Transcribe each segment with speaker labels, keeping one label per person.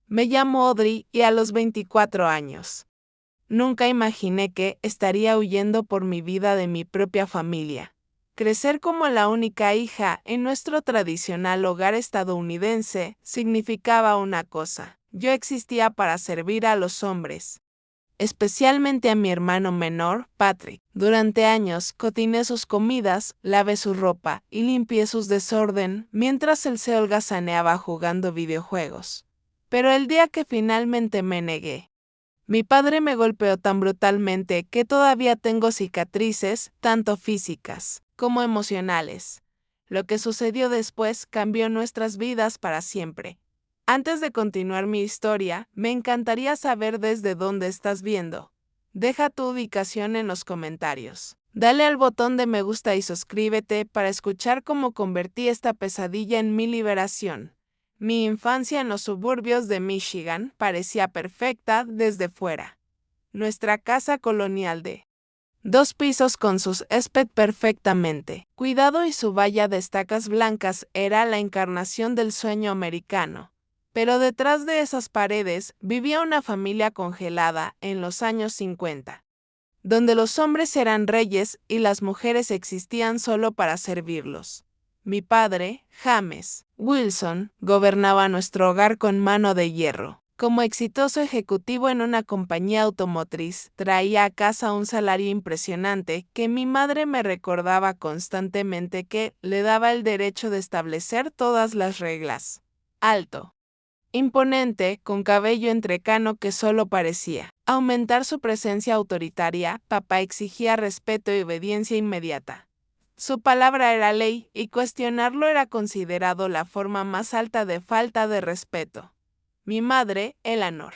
Speaker 1: Me llamo Audrey y a los 24 años. Nunca imaginé que estaría huyendo por mi vida de mi propia familia. Crecer como la única hija en nuestro tradicional hogar estadounidense significaba una cosa: yo existía para servir a los hombres, especialmente a mi hermano menor, Patrick. Durante años cociné sus comidas, lavé su ropa y limpié sus desorden mientras él se holgazaneaba jugando videojuegos. Pero el día que finalmente me negué, mi padre me golpeó tan brutalmente que todavía tengo cicatrices, tanto físicas como emocionales. Lo que sucedió después cambió nuestras vidas para siempre. Antes de continuar mi historia, me encantaría saber desde dónde estás viendo. Deja tu ubicación en los comentarios. Dale al botón de me gusta y suscríbete para escuchar cómo convertí esta pesadilla en mi liberación. Mi infancia en los suburbios de Michigan parecía perfecta desde fuera. Nuestra casa colonial de 2 pisos con sus césped perfectamente cuidado y su valla de estacas blancas era la encarnación del sueño americano. Pero detrás de esas paredes vivía una familia congelada en los años 50, donde los hombres eran reyes y las mujeres existían solo para servirlos. Mi padre, James Wilson, gobernaba nuestro hogar con mano de hierro. Como exitoso ejecutivo en una compañía automotriz, traía a casa un salario impresionante que mi madre me recordaba constantemente que le daba el derecho de establecer todas las reglas. Alto, imponente, con cabello entrecano que solo parecía aumentar su presencia autoritaria, papá exigía respeto y obediencia inmediata. Su palabra era ley y cuestionarlo era considerado la forma más alta de falta de respeto. Mi madre, Eleanor,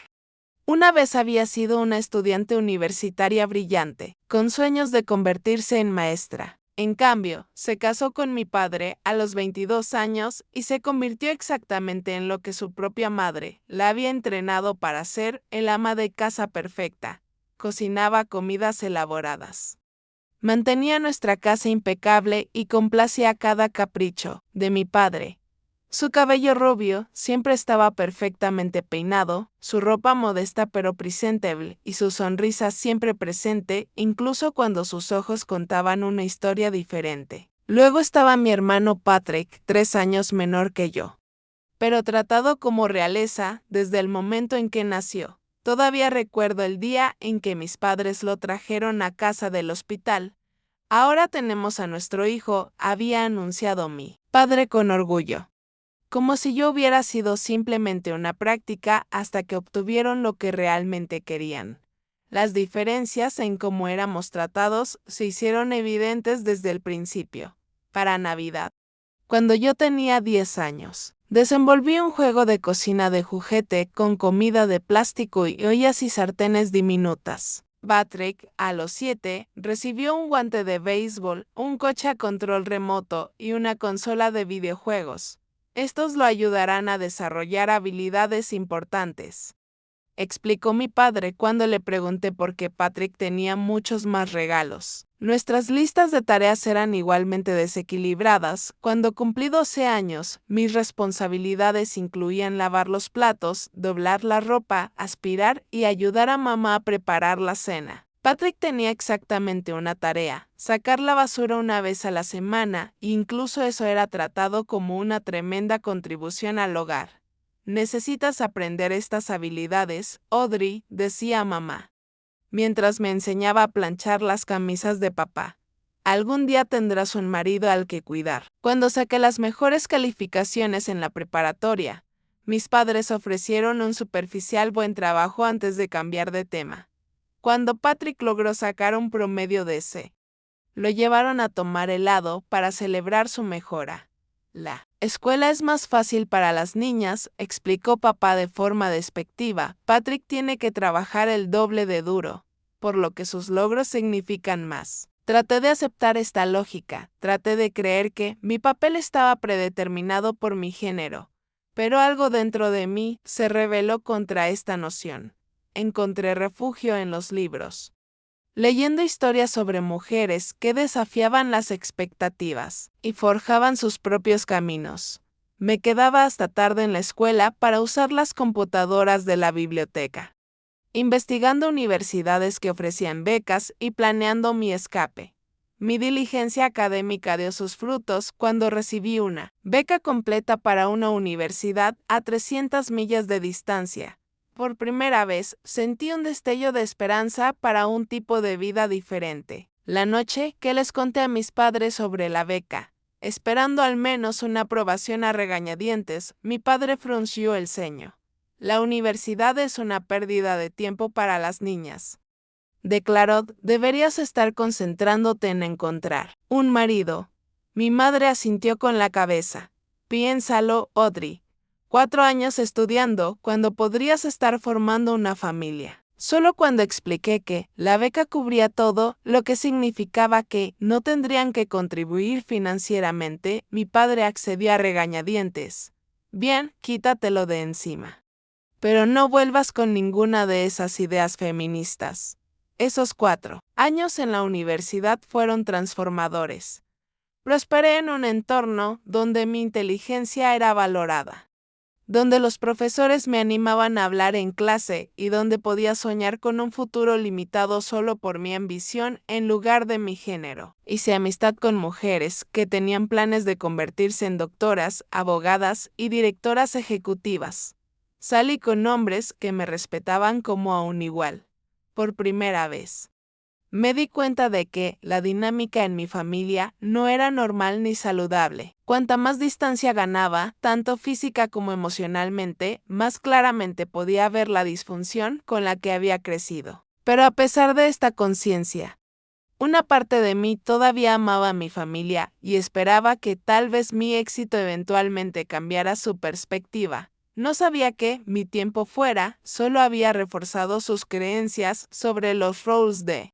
Speaker 1: una vez había sido una estudiante universitaria brillante, con sueños de convertirse en maestra. En cambio, se casó con mi padre a los 22 años y se convirtió exactamente en lo que su propia madre la había entrenado para ser: el ama de casa perfecta. Cocinaba comidas elaboradas, mantenía nuestra casa impecable y complacía cada capricho de mi padre. Su cabello rubio siempre estaba perfectamente peinado, su ropa modesta pero presentable y su sonrisa siempre presente, incluso cuando sus ojos contaban una historia diferente. Luego estaba mi hermano Patrick, 3 años menor que yo, pero tratado como realeza desde el momento en que nació. Todavía recuerdo el día en que mis padres lo trajeron a casa del hospital. Ahora tenemos a nuestro hijo, había anunciado mi padre con orgullo, como si yo hubiera sido simplemente una práctica hasta que obtuvieron lo que realmente querían. Las diferencias en cómo éramos tratados se hicieron evidentes desde el principio. Para Navidad, cuando yo tenía 10 años, desenvolví un juego de cocina de juguete con comida de plástico y ollas y sartenes diminutas. Patrick, a los 7, recibió un guante de béisbol, un coche a control remoto y una consola de videojuegos. Estos lo ayudarán a desarrollar habilidades importantes, explicó mi padre cuando le pregunté por qué Patrick tenía muchos más regalos. Nuestras listas de tareas eran igualmente desequilibradas. Cuando cumplí 12 años, mis responsabilidades incluían lavar los platos, doblar la ropa, aspirar y ayudar a mamá a preparar la cena. Patrick tenía exactamente una tarea: sacar la basura una vez a la semana, e incluso eso era tratado como una tremenda contribución al hogar. Necesitas aprender estas habilidades, Audrey, decía mamá, mientras me enseñaba a planchar las camisas de papá. Algún día tendrás un marido al que cuidar. Cuando saqué las mejores calificaciones en la preparatoria, mis padres ofrecieron un superficial buen trabajo antes de cambiar de tema. Cuando Patrick logró sacar un promedio de C, lo llevaron a tomar helado para celebrar su mejora. La escuela es más fácil para las niñas, explicó papá de forma despectiva. Patrick tiene que trabajar el doble de duro, por lo que sus logros significan más. Traté de aceptar esta lógica, traté de creer que mi papel estaba predeterminado por mi género, pero algo dentro de mí se rebeló contra esta noción. Encontré refugio en los libros, leyendo historias sobre mujeres que desafiaban las expectativas y forjaban sus propios caminos. Me quedaba hasta tarde en la escuela para usar las computadoras de la biblioteca, investigando universidades que ofrecían becas y planeando mi escape. Mi diligencia académica dio sus frutos cuando recibí una beca completa para una universidad a 300 millas de distancia. Por primera vez, sentí un destello de esperanza para un tipo de vida diferente. La noche que les conté a mis padres sobre la beca, esperando al menos una aprobación a regañadientes, mi padre frunció el ceño. La universidad es una pérdida de tiempo para las niñas, declaró. Deberías estar concentrándote en encontrar un marido. Mi madre asintió con la cabeza. Piénsalo, Audrey. 4 años estudiando cuando podrías estar formando una familia. Solo cuando expliqué que la beca cubría todo, lo que significaba que no tendrían que contribuir financieramente, mi padre accedió a regañadientes. Bien, quítatelo de encima. Pero no vuelvas con ninguna de esas ideas feministas. Esos 4 años en la universidad fueron transformadores. Prosperé en un entorno donde mi inteligencia era valorada, donde los profesores me animaban a hablar en clase y donde podía soñar con un futuro limitado solo por mi ambición en lugar de mi género. Hice amistad con mujeres que tenían planes de convertirse en doctoras, abogadas y directoras ejecutivas. Salí con hombres que me respetaban como a un igual. Por primera vez, me di cuenta de que la dinámica en mi familia no era normal ni saludable. Cuanta más distancia ganaba, tanto física como emocionalmente, más claramente podía ver la disfunción con la que había crecido. Pero a pesar de esta conciencia, una parte de mí todavía amaba a mi familia y esperaba que tal vez mi éxito eventualmente cambiara su perspectiva. No sabía que mi tiempo fuera solo había reforzado sus creencias sobre los roles de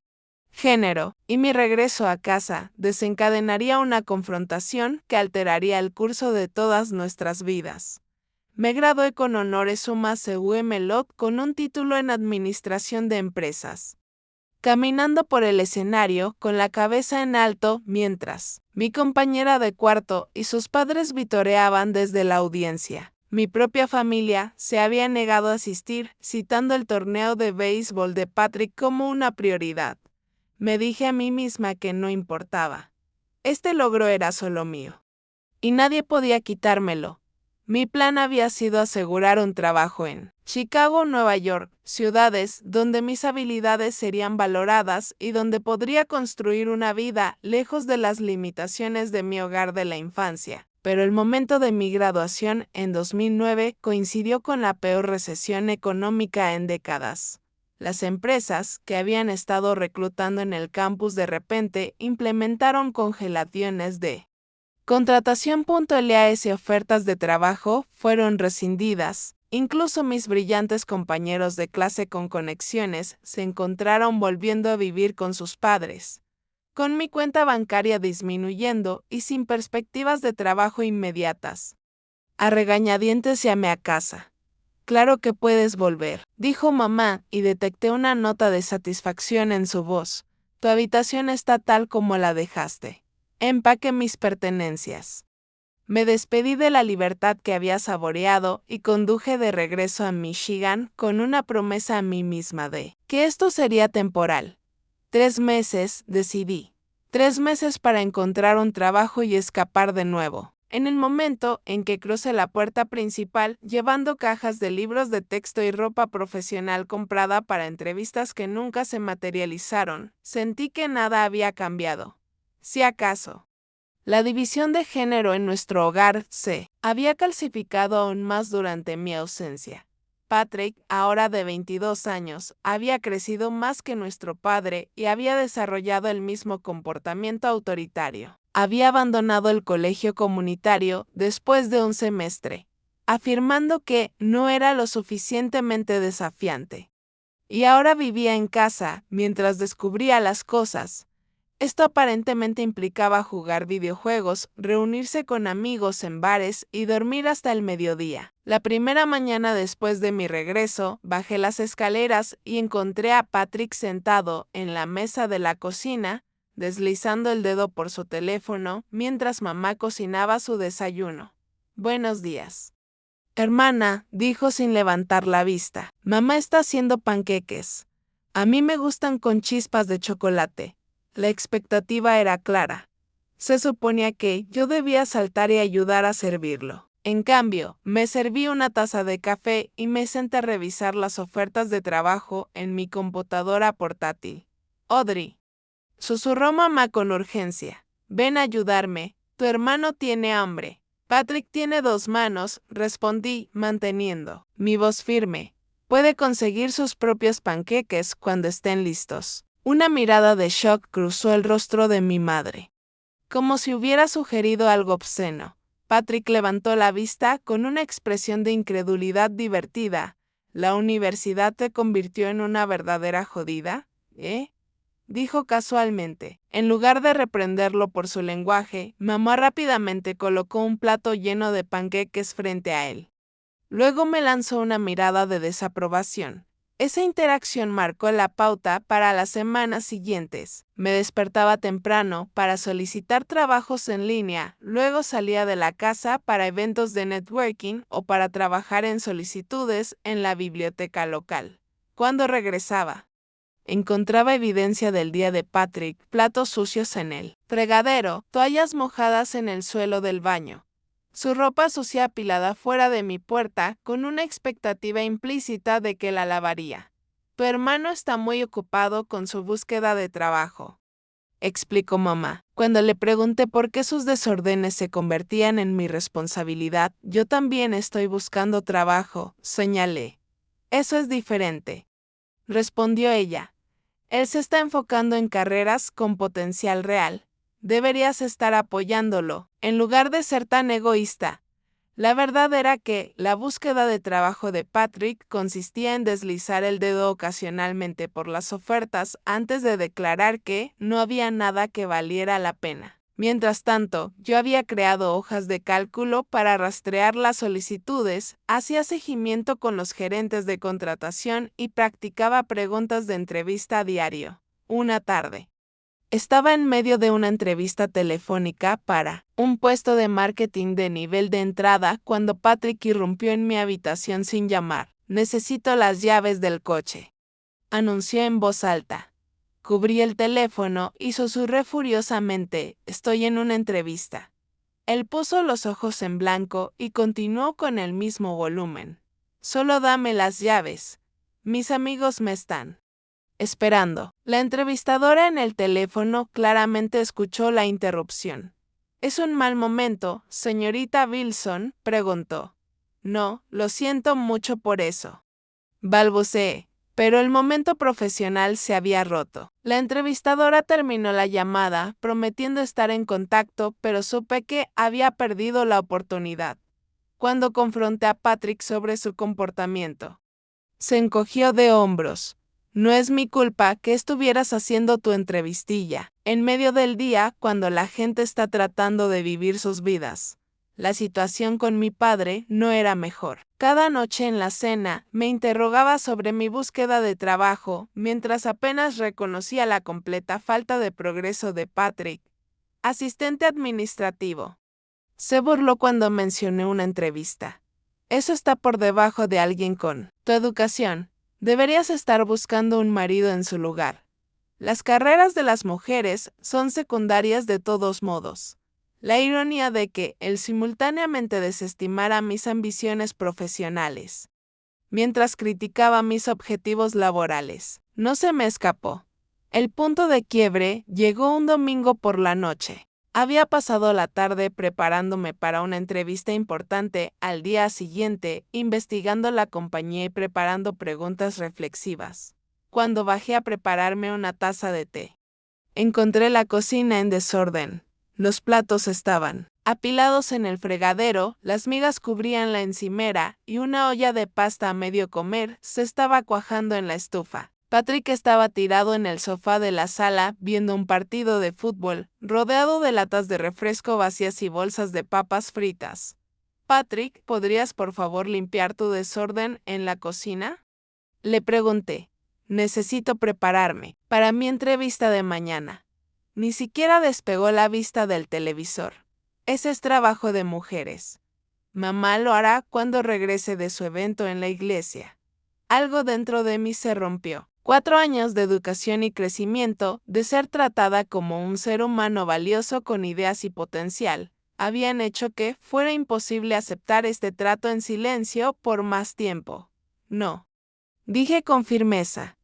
Speaker 1: género, y mi regreso a casa desencadenaría una confrontación que alteraría el curso de todas nuestras vidas. Me gradué con honores summa cum laude con un título en Administración de Empresas, caminando por el escenario con la cabeza en alto mientras mi compañera de cuarto y sus padres vitoreaban desde la audiencia. Mi propia familia se había negado a asistir, citando el torneo de béisbol de Patrick como una prioridad. Me dije a mí misma que no importaba. Este logro era solo mío, y nadie podía quitármelo. Mi plan había sido asegurar un trabajo en Chicago o Nueva York, ciudades donde mis habilidades serían valoradas y donde podría construir una vida lejos de las limitaciones de mi hogar de la infancia. Pero el momento de mi graduación en 2009 coincidió con la peor recesión económica en décadas. Las empresas que habían estado reclutando en el campus de repente implementaron congelaciones de contratación. LAS y ofertas de trabajo fueron rescindidas. Incluso mis brillantes compañeros de clase con conexiones se encontraron volviendo a vivir con sus padres, con mi cuenta bancaria disminuyendo y sin perspectivas de trabajo inmediatas. A regañadientes llamé a casa. Claro que puedes volver, dijo mamá, y detecté una nota de satisfacción en su voz. Tu habitación está tal como la dejaste. Empaqué mis pertenencias. Me despedí de la libertad que había saboreado y conduje de regreso a Michigan con una promesa a mí misma de que esto sería temporal. 3 meses, decidí. 3 meses para encontrar un trabajo y escapar de nuevo. En el momento en que crucé la puerta principal, llevando cajas de libros de texto y ropa profesional comprada para entrevistas que nunca se materializaron, sentí que nada había cambiado. Si acaso, la división de género en nuestro hogar se había calcificado aún más durante mi ausencia. Patrick, ahora de 22 años, había crecido más que nuestro padre y había desarrollado el mismo comportamiento autoritario. Había abandonado el colegio comunitario después de un semestre, afirmando que no era lo suficientemente desafiante. Y ahora vivía en casa mientras descubría las cosas. Esto aparentemente implicaba jugar videojuegos, reunirse con amigos en bares y dormir hasta el mediodía. La primera mañana después de mi regreso, bajé las escaleras y encontré a Patrick sentado en la mesa de la cocina, deslizando el dedo por su teléfono mientras mamá cocinaba su desayuno. Buenos días. Hermana, dijo sin levantar la vista. Mamá está haciendo panqueques. A mí me gustan con chispas de chocolate. La expectativa era clara. Se suponía que yo debía saltar y ayudar a servirlo. En cambio, me serví una taza de café y me senté a revisar las ofertas de trabajo en mi computadora portátil. Audrey, susurró mamá con urgencia. Ven a ayudarme, tu hermano tiene hambre. Patrick tiene 2 manos, respondí, manteniendo mi voz firme. Puede conseguir sus propios panqueques cuando estén listos. Una mirada de shock cruzó el rostro de mi madre. Como si hubiera sugerido algo obsceno. Patrick levantó la vista con una expresión de incredulidad divertida. ¿La universidad te convirtió en una verdadera jodida? Dijo casualmente. En lugar de reprenderlo por su lenguaje, mamá rápidamente colocó un plato lleno de panqueques frente a él. Luego me lanzó una mirada de desaprobación. Esa interacción marcó la pauta para las semanas siguientes. Me despertaba temprano para solicitar trabajos en línea, luego salía de la casa para eventos de networking o para trabajar en solicitudes en la biblioteca local. Cuando regresaba, encontraba evidencia del día de Patrick, platos sucios en el fregadero, toallas mojadas en el suelo del baño. Su ropa sucia apilada fuera de mi puerta con una expectativa implícita de que la lavaría. Tu hermano está muy ocupado con su búsqueda de trabajo, explicó mamá. Cuando le pregunté por qué sus desórdenes se convertían en mi responsabilidad, yo también estoy buscando trabajo, señalé. Eso es diferente, respondió ella. Él se está enfocando en carreras con potencial real. Deberías estar apoyándolo, en lugar de ser tan egoísta. La verdad era que la búsqueda de trabajo de Patrick consistía en deslizar el dedo ocasionalmente por las ofertas antes de declarar que no había nada que valiera la pena. Mientras tanto, yo había creado hojas de cálculo para rastrear las solicitudes, hacía seguimiento con los gerentes de contratación y practicaba preguntas de entrevista a diario. Una tarde, estaba en medio de una entrevista telefónica para un puesto de marketing de nivel de entrada cuando Patrick irrumpió en mi habitación sin llamar. Necesito las llaves del coche, anunció en voz alta. Cubrí el teléfono y susurré furiosamente, estoy en una entrevista. Él puso los ojos en blanco y continuó con el mismo volumen. Solo dame las llaves. Mis amigos me están esperando. La entrevistadora en el teléfono claramente escuchó la interrupción. ¿Es un mal momento, señorita Wilson?, preguntó. No, lo siento mucho por eso, balbuceé. Pero el momento profesional se había roto. La entrevistadora terminó la llamada, prometiendo estar en contacto, pero supe que había perdido la oportunidad. Cuando confronté a Patrick sobre su comportamiento, se encogió de hombros. No es mi culpa que estuvieras haciendo tu entrevistilla, en medio del día cuando la gente está tratando de vivir sus vidas. La situación con mi padre no era mejor. Cada noche en la cena me interrogaba sobre mi búsqueda de trabajo, mientras apenas reconocía la completa falta de progreso de Patrick, asistente administrativo. Se burló cuando mencioné una entrevista. Eso está por debajo de alguien con tu educación. Deberías estar buscando un marido en su lugar. Las carreras de las mujeres son secundarias de todos modos. La ironía de que él simultáneamente desestimara mis ambiciones profesionales, mientras criticaba mis objetivos laborales, no se me escapó. El punto de quiebre llegó un domingo por la noche. Había pasado la tarde preparándome para una entrevista importante al día siguiente, investigando la compañía y preparando preguntas reflexivas. Cuando bajé a prepararme una taza de té, encontré la cocina en desorden. Los platos estaban apilados en el fregadero, las migas cubrían la encimera y una olla de pasta a medio comer se estaba cuajando en la estufa. Patrick estaba tirado en el sofá de la sala viendo un partido de fútbol, rodeado de latas de refresco vacías y bolsas de papas fritas. Patrick, ¿podrías por favor limpiar tu desorden en la cocina?, le pregunté. Necesito prepararme para mi entrevista de mañana. Ni siquiera despegó la vista del televisor. Ese es trabajo de mujeres, Mamá lo hará cuando regrese de su evento en la iglesia. Algo dentro de mí se rompió. 4 años de educación y crecimiento, de ser tratada como un ser humano valioso con ideas y potencial, habían hecho que fuera imposible aceptar este trato en silencio por más tiempo. No. Dije con firmeza.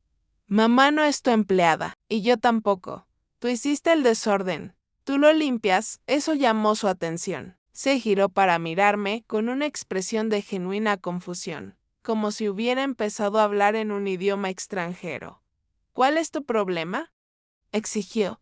Speaker 1: Mamá no es tu empleada, y yo tampoco. Tú hiciste el desorden. Tú lo limpias, eso llamó su atención. Se giró para mirarme con una expresión de genuina confusión, como si hubiera empezado a hablar en un idioma extranjero. ¿Cuál es tu problema?, exigió.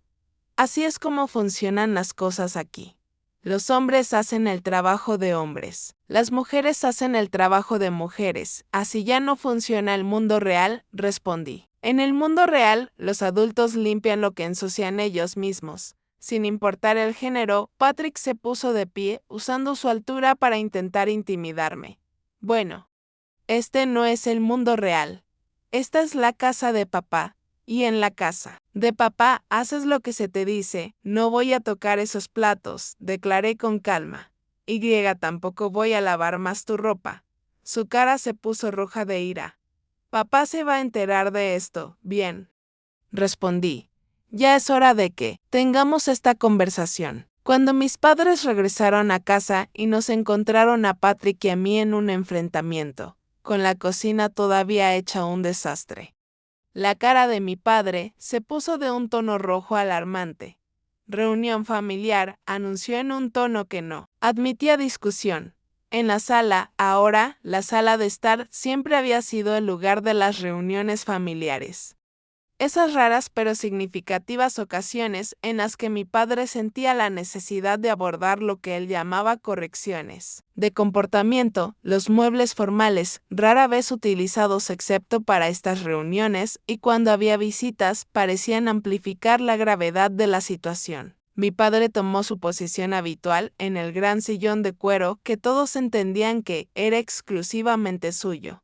Speaker 1: Así es como funcionan las cosas aquí. Los hombres hacen el trabajo de hombres. Las mujeres hacen el trabajo de mujeres. Así ya no funciona el mundo real, respondí. En el mundo real, los adultos limpian lo que ensucian ellos mismos. Sin importar el género, Patrick se puso de pie, usando su altura para intentar intimidarme. Bueno, este no es el mundo real. Esta es la casa de papá. Y en la casa de papá haces lo que se te dice. No voy a tocar esos platos, declaré con calma. Tampoco voy a lavar más tu ropa. Su cara se puso roja de ira. Papá se va a enterar de esto, bien. Respondí. Ya es hora de que tengamos esta conversación. Cuando mis padres regresaron a casa y nos encontraron a Patrick y a mí en un enfrentamiento, con la cocina todavía hecha un desastre. La cara de mi padre se puso de un tono rojo alarmante. Reunión familiar, anunció en un tono que no admitía discusión. En la sala, ahora, la sala de estar siempre había sido el lugar de las reuniones familiares. Esas raras pero significativas ocasiones en las que mi padre sentía la necesidad de abordar lo que él llamaba correcciones de comportamiento, los muebles formales, rara vez utilizados excepto para estas reuniones, y cuando había visitas, parecían amplificar la gravedad de la situación. Mi padre tomó su posición habitual en el gran sillón de cuero que todos entendían que era exclusivamente suyo.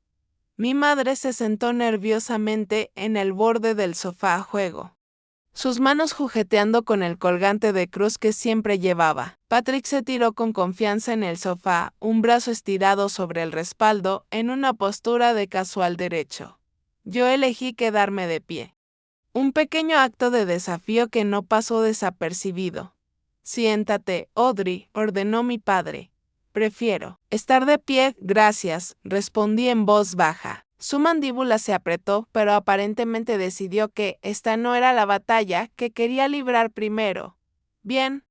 Speaker 1: Mi madre se sentó nerviosamente en el borde del sofá a juego, sus manos jugueteando con el colgante de cruz que siempre llevaba. Patrick se tiró con confianza en el sofá, un brazo estirado sobre el respaldo, en una postura de casual derecho. Yo elegí quedarme de pie. Un pequeño acto de desafío que no pasó desapercibido. Siéntate, Audrey, ordenó mi padre. Prefiero estar de pie, gracias, respondí en voz baja. Su mandíbula se apretó, pero aparentemente decidió que esta no era la batalla que quería librar primero. Bien.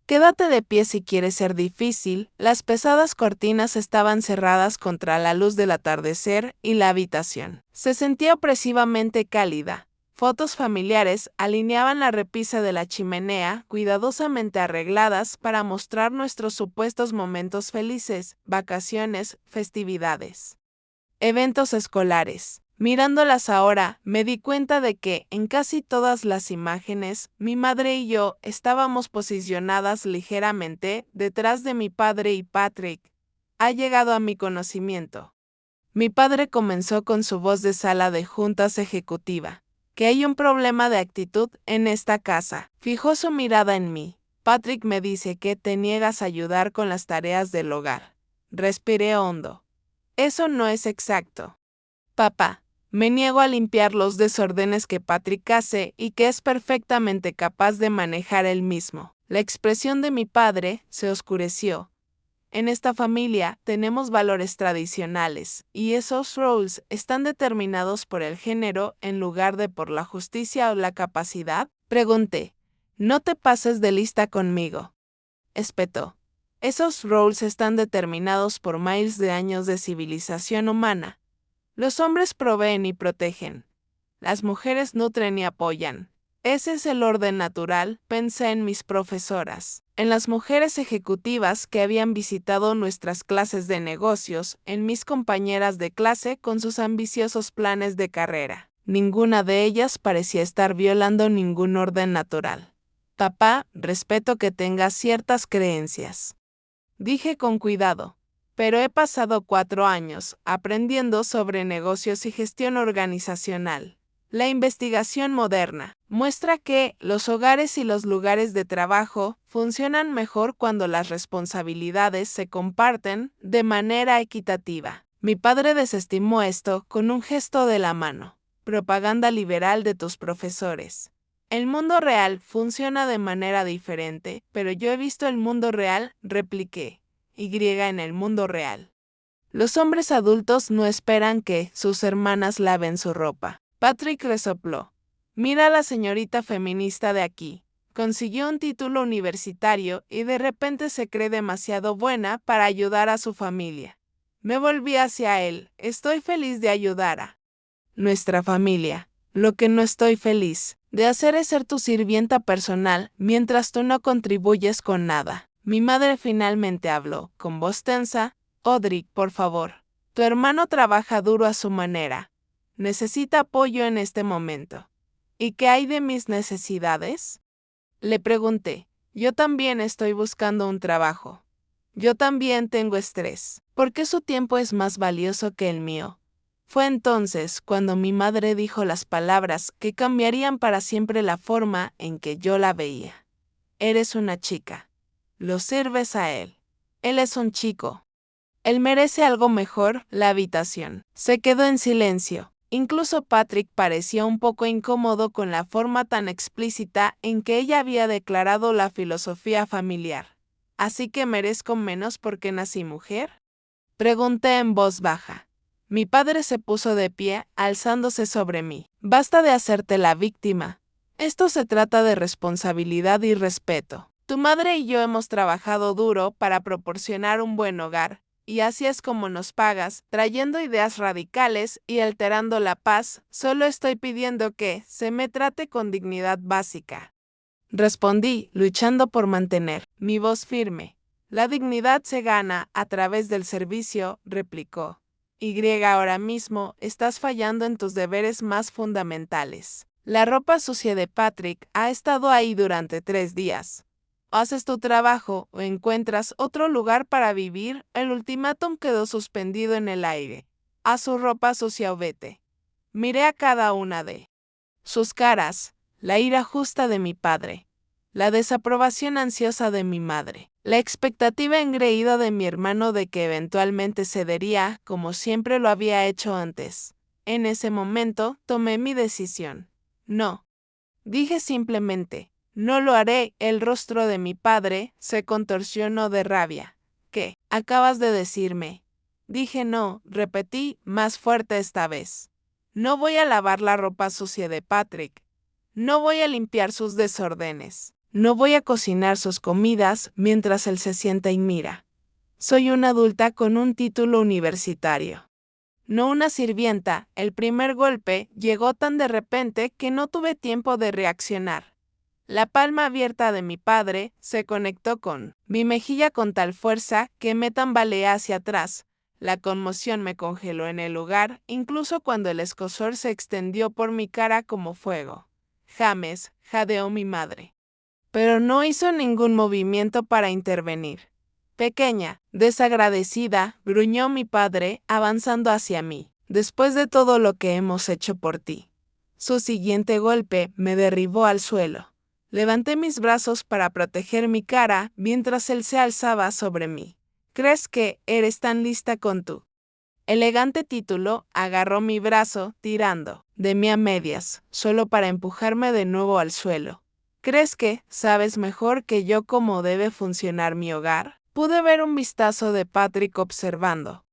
Speaker 1: Quédate de pie si quieres ser difícil. Las pesadas cortinas estaban cerradas contra la luz del atardecer y la habitación se sentía opresivamente cálida. Fotos familiares alineaban la repisa de la chimenea, cuidadosamente arregladas para mostrar nuestros supuestos momentos felices, vacaciones, festividades, eventos escolares. Mirándolas ahora, me di cuenta de que, en casi todas las imágenes, mi madre y yo estábamos posicionadas ligeramente detrás de mi padre y Patrick. Ha llegado a mi conocimiento. Mi padre comenzó con su voz de sala de juntas ejecutiva. Que hay un problema de actitud en esta casa. Fijó su mirada en mí. Patrick me dice que te niegas a ayudar con las tareas del hogar. Respiré hondo. Eso no es exacto. Papá, me niego a limpiar los desórdenes que Patrick hace y que es perfectamente capaz de manejar él mismo. La expresión de mi padre se oscureció. En esta familia tenemos valores tradicionales, y esos roles están determinados por el género en lugar de por la justicia o la capacidad. Pregunté. No te pases de lista conmigo. Espetó. Esos roles están determinados por miles de años de civilización humana. Los hombres proveen y protegen. Las mujeres nutren y apoyan. Ese es el orden natural, pensé en mis profesoras, en las mujeres ejecutivas que habían visitado nuestras clases de negocios, en mis compañeras de clase con sus ambiciosos planes de carrera. Ninguna de ellas parecía estar violando ningún orden natural. Papá, respeto que tengas ciertas creencias. Dije con cuidado, pero he pasado 4 años aprendiendo sobre negocios y gestión organizacional. La investigación moderna muestra que los hogares y los lugares de trabajo funcionan mejor cuando las responsabilidades se comparten de manera equitativa. Mi padre desestimó esto con un gesto de la mano. Propaganda liberal de tus profesores. El mundo real funciona de manera diferente, pero yo he visto el mundo real, repliqué. En el mundo real. Los hombres adultos no esperan que sus hermanas laven su ropa. Patrick resopló. Mira a la señorita feminista de aquí. Consiguió un título universitario y de repente se cree demasiado buena para ayudar a su familia. Me volví hacia él. Estoy feliz de ayudar a nuestra familia. Lo que no estoy feliz de hacer es ser tu sirvienta personal mientras tú no contribuyes con nada. Mi madre finalmente habló, con voz tensa. Audrey, por favor. Tu hermano trabaja duro a su manera. Necesita apoyo en este momento. ¿Y qué hay de mis necesidades? Le pregunté. Yo también estoy buscando un trabajo. Yo también tengo estrés. ¿Por qué su tiempo es más valioso que el mío? Fue entonces cuando mi madre dijo las palabras que cambiarían para siempre la forma en que yo la veía. Eres una chica. Lo sirves a él. Él es un chico. Él merece algo mejor. La habitación se quedó en silencio. Incluso Patrick parecía un poco incómodo con la forma tan explícita en que ella había declarado la filosofía familiar. ¿Así que merezco menos porque nací mujer? Pregunté en voz baja. Mi padre se puso de pie, alzándose sobre mí. Basta de hacerte la víctima. Esto se trata de responsabilidad y respeto. Tu madre y yo hemos trabajado duro para proporcionar un buen hogar. Y así es como nos pagas, trayendo ideas radicales y alterando la paz. Solo estoy pidiendo que se me trate con dignidad básica. Respondí, luchando por mantener mi voz firme. La dignidad se gana a través del servicio, replicó. Ahora mismo estás fallando en tus deberes más fundamentales. La ropa sucia de Patrick ha estado ahí durante 3 días. Haces tu trabajo o encuentras otro lugar para vivir. El ultimátum quedó suspendido en el aire. Haz su ropa sucia o vete. Miré a cada una de sus caras, la ira justa de mi padre, la desaprobación ansiosa de mi madre, la expectativa engreída de mi hermano de que eventualmente cedería, como siempre lo había hecho antes. En ese momento tomé mi decisión. No. Dije simplemente. No lo haré. El rostro de mi padre se contorsionó de rabia. ¿Qué acabas de decirme? Dije no, repetí más fuerte esta vez. No voy a lavar la ropa sucia de Patrick. No voy a limpiar sus desórdenes. No voy a cocinar sus comidas mientras él se sienta y mira. Soy una adulta con un título universitario. No una sirvienta. El primer golpe llegó tan de repente que no tuve tiempo de reaccionar. La palma abierta de mi padre se conectó con mi mejilla con tal fuerza que me tambaleé hacia atrás. La conmoción me congeló en el lugar, incluso cuando el escozor se extendió por mi cara como fuego. James, jadeó mi madre. Pero no hizo ningún movimiento para intervenir. Pequeña, desagradecida, gruñó mi padre, avanzando hacia mí. Después de todo lo que hemos hecho por ti. Su siguiente golpe me derribó al suelo. Levanté mis brazos para proteger mi cara mientras él se alzaba sobre mí. ¿Crees que eres tan lista con tu elegante título? Agarró mi brazo, tirando de mí a medias, solo para empujarme de nuevo al suelo. ¿Crees que sabes mejor que yo cómo debe funcionar mi hogar? Pude ver un vistazo de Patrick observando,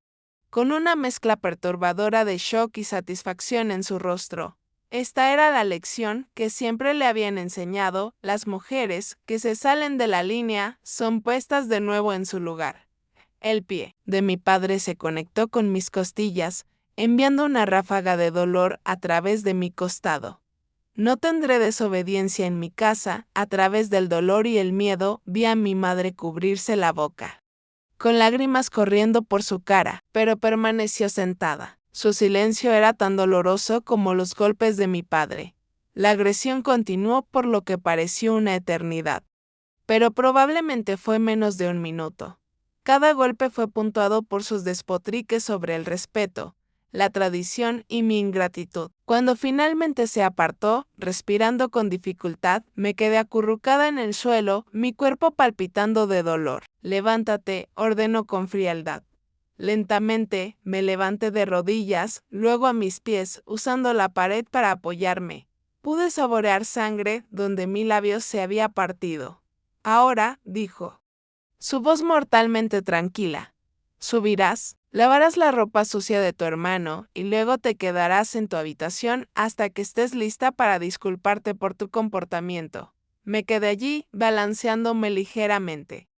Speaker 1: con una mezcla perturbadora de shock y satisfacción en su rostro. Esta era la lección que siempre le habían enseñado: las mujeres que se salen de la línea son puestas de nuevo en su lugar. El pie de mi padre se conectó con mis costillas, enviando una ráfaga de dolor a través de mi costado. No tendré desobediencia en mi casa. A través del dolor y el miedo vi a mi madre cubrirse la boca, con lágrimas corriendo por su cara, pero permaneció sentada. Su silencio era tan doloroso como los golpes de mi padre. La agresión continuó por lo que pareció una eternidad. Pero probablemente fue menos de un minuto. Cada golpe fue puntuado por sus despotriques sobre el respeto, la tradición y mi ingratitud. Cuando finalmente se apartó, respirando con dificultad, me quedé acurrucada en el suelo, mi cuerpo palpitando de dolor. «Levántate», ordenó con frialdad. Lentamente, me levanté de rodillas, luego a mis pies, usando la pared para apoyarme. Pude saborear sangre donde mi labio se había partido. «Ahora», dijo, su voz mortalmente tranquila, «subirás, lavarás la ropa sucia de tu hermano y luego te quedarás en tu habitación hasta que estés lista para disculparte por tu comportamiento». Me quedé allí, balanceándome ligeramente.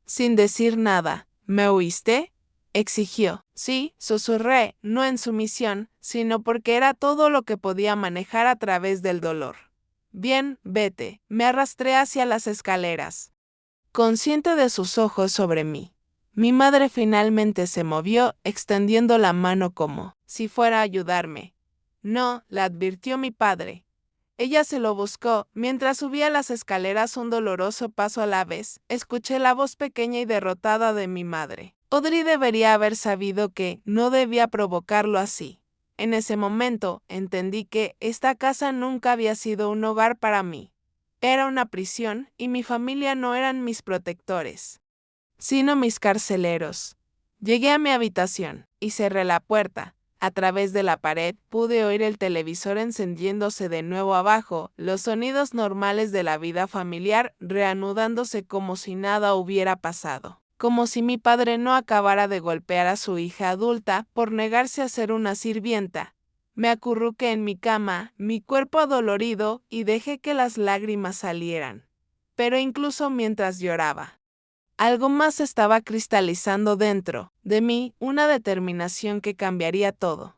Speaker 1: Sin decir nada. «¿Me oíste?», exigió. «Sí», susurré, no en sumisión, sino porque era todo lo que podía manejar a través del dolor. «Bien, vete». Me arrastré hacia las escaleras, consciente de sus ojos sobre mí. Mi madre finalmente se movió, extendiendo la mano como si fuera a ayudarme. «No», la advirtió mi padre. Ella se lo buscó. Mientras subía las escaleras un doloroso paso a la vez, escuché la voz pequeña y derrotada de mi madre. Audrey debería haber sabido que no debía provocarlo así. En ese momento, entendí que esta casa nunca había sido un hogar para mí. Era una prisión y mi familia no eran mis protectores, sino mis carceleros. Llegué a mi habitación y cerré la puerta. A través de la pared pude oír el televisor encendiéndose de nuevo abajo, los sonidos normales de la vida familiar reanudándose como si nada hubiera pasado. Como si mi padre no acabara de golpear a su hija adulta por negarse a ser una sirvienta. Me acurruqué en mi cama, mi cuerpo adolorido, y dejé que las lágrimas salieran. Pero incluso mientras lloraba, algo más estaba cristalizando dentro de mí, una determinación que cambiaría todo.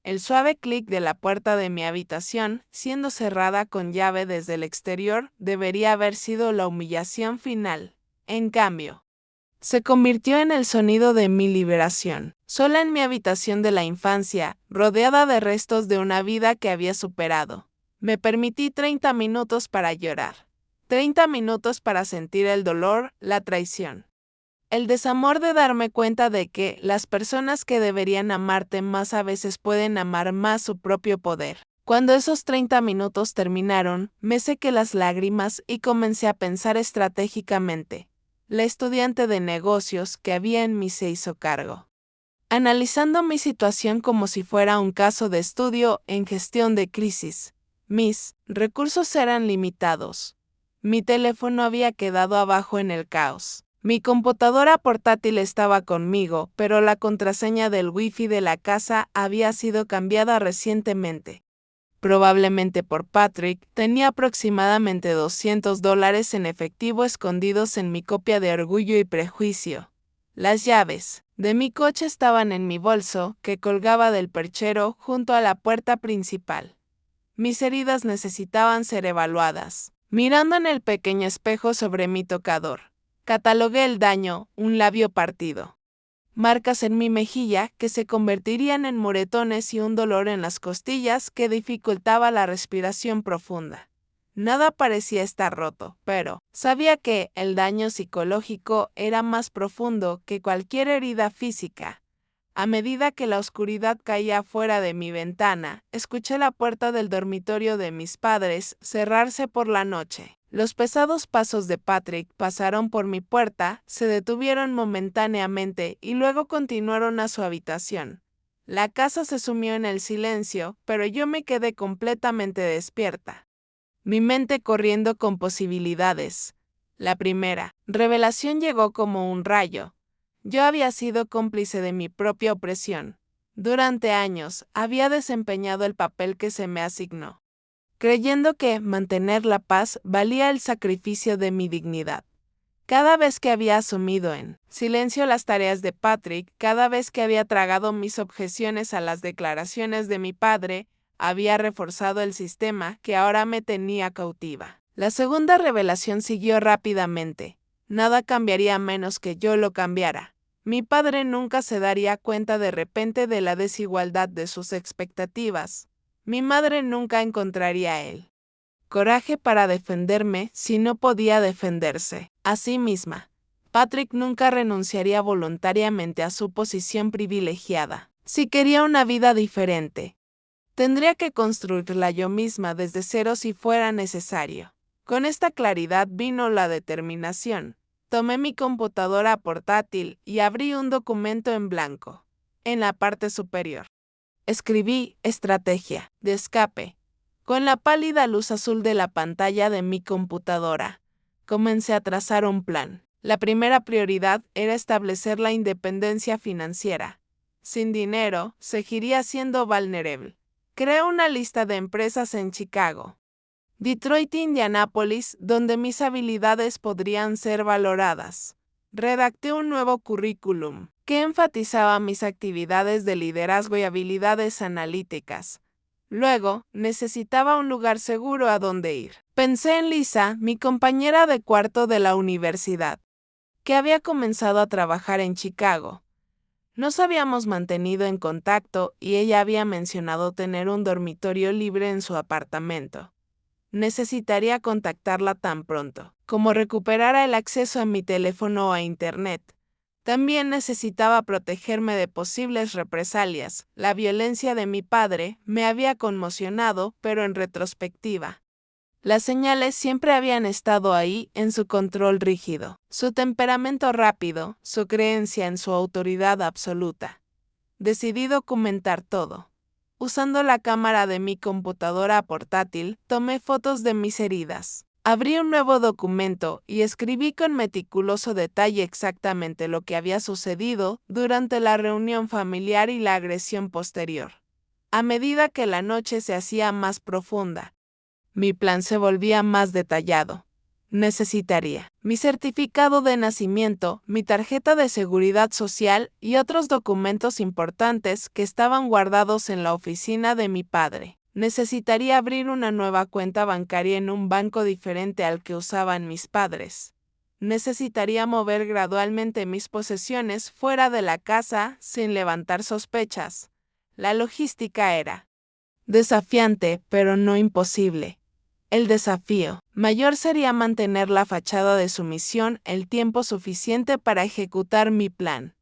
Speaker 1: El suave clic de la puerta de mi habitación, siendo cerrada con llave desde el exterior, debería haber sido la humillación final. En cambio, se convirtió en el sonido de mi liberación. Sola en mi habitación de la infancia, rodeada de restos de una vida que había superado, me permití 30 minutos para llorar. 30 minutos para sentir el dolor, la traición. El desamor de darme cuenta de que las personas que deberían amarte más a veces pueden amar más su propio poder. Cuando esos 30 minutos terminaron, me sequé las lágrimas y comencé a pensar estratégicamente. La estudiante de negocios que había en mí se hizo cargo. Analizando mi situación como si fuera un caso de estudio en gestión de crisis, mis recursos eran limitados. Mi teléfono había quedado abajo en el caos. Mi computadora portátil estaba conmigo, pero la contraseña del Wi-Fi de la casa había sido cambiada recientemente. Probablemente por Patrick, tenía aproximadamente $200 en efectivo escondidos en mi copia de Orgullo y Prejuicio. Las llaves de mi coche estaban en mi bolso, que colgaba del perchero junto a la puerta principal. Mis heridas necesitaban ser evaluadas. Mirando en el pequeño espejo sobre mi tocador, catalogué el daño: un labio partido, marcas en mi mejilla que se convertirían en moretones y un dolor en las costillas que dificultaba la respiración profunda. Nada parecía estar roto, pero sabía que el daño psicológico era más profundo que cualquier herida física. A medida que la oscuridad caía fuera de mi ventana, escuché la puerta del dormitorio de mis padres cerrarse por la noche. Los pesados pasos de Patrick pasaron por mi puerta, se detuvieron momentáneamente y luego continuaron a su habitación. La casa se sumió en el silencio, pero yo me quedé completamente despierta. Mi mente corriendo con posibilidades. La primera revelación llegó como un rayo. Yo había sido cómplice de mi propia opresión. Durante años había desempeñado el papel que se me asignó, creyendo que mantener la paz valía el sacrificio de mi dignidad. Cada vez que había asumido en silencio las tareas de Patrick, cada vez que había tragado mis objeciones a las declaraciones de mi padre, había reforzado el sistema que ahora me tenía cautiva. La segunda revelación siguió rápidamente. Nada cambiaría a menos que yo lo cambiara. Mi padre nunca se daría cuenta de repente de la desigualdad de sus expectativas. Mi madre nunca encontraría el coraje para defenderme si no podía defenderse a sí misma. Patrick nunca renunciaría voluntariamente a su posición privilegiada. Si quería una vida diferente, tendría que construirla yo misma desde cero si fuera necesario. Con esta claridad vino la determinación. Tomé mi computadora portátil y abrí un documento en blanco. En la parte superior, escribí estrategia de escape. Con la pálida luz azul de la pantalla de mi computadora, comencé a trazar un plan. La primera prioridad era establecer la independencia financiera. Sin dinero, seguiría siendo vulnerable. Creé una lista de empresas en Chicago, Detroit e Indianápolis, donde mis habilidades podrían ser valoradas. Redacté un nuevo currículum que enfatizaba mis actividades de liderazgo y habilidades analíticas. Luego, necesitaba un lugar seguro a donde ir. Pensé en Lisa, mi compañera de cuarto de la universidad, que había comenzado a trabajar en Chicago. Nos habíamos mantenido en contacto y ella había mencionado tener un dormitorio libre en su apartamento. Necesitaría contactarla tan pronto como recuperara el acceso a mi teléfono o a Internet. También necesitaba protegerme de posibles represalias. La violencia de mi padre me había conmocionado, pero en retrospectiva, las señales siempre habían estado ahí en su control rígido, su temperamento rápido, su creencia en su autoridad absoluta. Decidí documentar todo. Usando la cámara de mi computadora portátil, tomé fotos de mis heridas. Abrí un nuevo documento y escribí con meticuloso detalle exactamente lo que había sucedido durante la reunión familiar y la agresión posterior. A medida que la noche se hacía más profunda, mi plan se volvía más detallado. Necesitaría mi certificado de nacimiento, mi tarjeta de seguridad social y otros documentos importantes que estaban guardados en la oficina de mi padre. Necesitaría abrir una nueva cuenta bancaria en un banco diferente al que usaban mis padres. Necesitaría mover gradualmente mis posesiones fuera de la casa sin levantar sospechas. La logística era desafiante, pero no imposible. El desafío mayor sería mantener la fachada de sumisión el tiempo suficiente para ejecutar mi plan.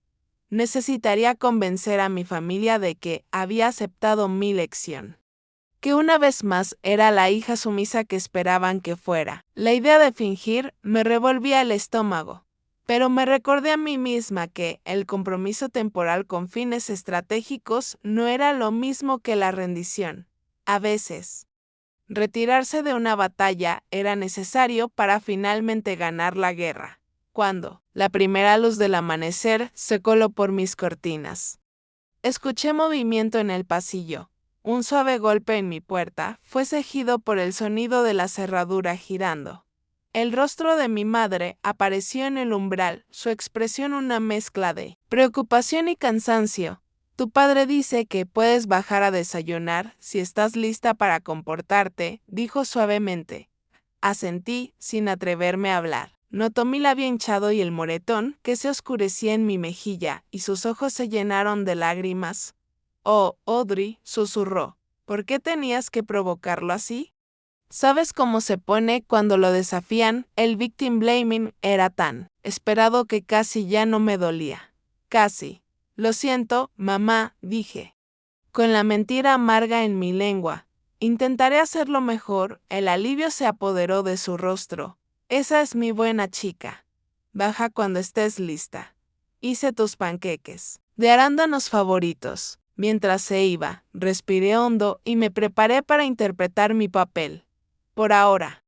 Speaker 1: Necesitaría convencer a mi familia de que había aceptado mi lección. Que una vez más era la hija sumisa que esperaban que fuera. La idea de fingir me revolvía el estómago, pero me recordé a mí misma que el compromiso temporal con fines estratégicos no era lo mismo que la rendición. A veces, retirarse de una batalla era necesario para finalmente ganar la guerra. Cuando la primera luz del amanecer se coló por mis cortinas, escuché movimiento en el pasillo. Un suave golpe en mi puerta fue seguido por el sonido de la cerradura girando. El rostro de mi madre apareció en el umbral, su expresión una mezcla de preocupación y cansancio. Tu padre dice que puedes bajar a desayunar si estás lista para comportarte, dijo suavemente. Asentí, sin atreverme a hablar. Notó mi labio hinchado y el moretón que se oscurecía en mi mejilla, y sus ojos se llenaron de lágrimas. Oh, Audrey, susurró, ¿por qué tenías que provocarlo así? ¿Sabes cómo se pone cuando lo desafían? El victim blaming era tan esperado que casi ya no me dolía. Casi. Lo siento, mamá, dije, con la mentira amarga en mi lengua. Intentaré hacerlo mejor. El alivio se apoderó de su rostro. Esa es mi buena chica. Baja cuando estés lista. Hice tus panqueques de arándanos favoritos. Mientras se iba, respiré hondo y me preparé para interpretar mi papel. Por ahora,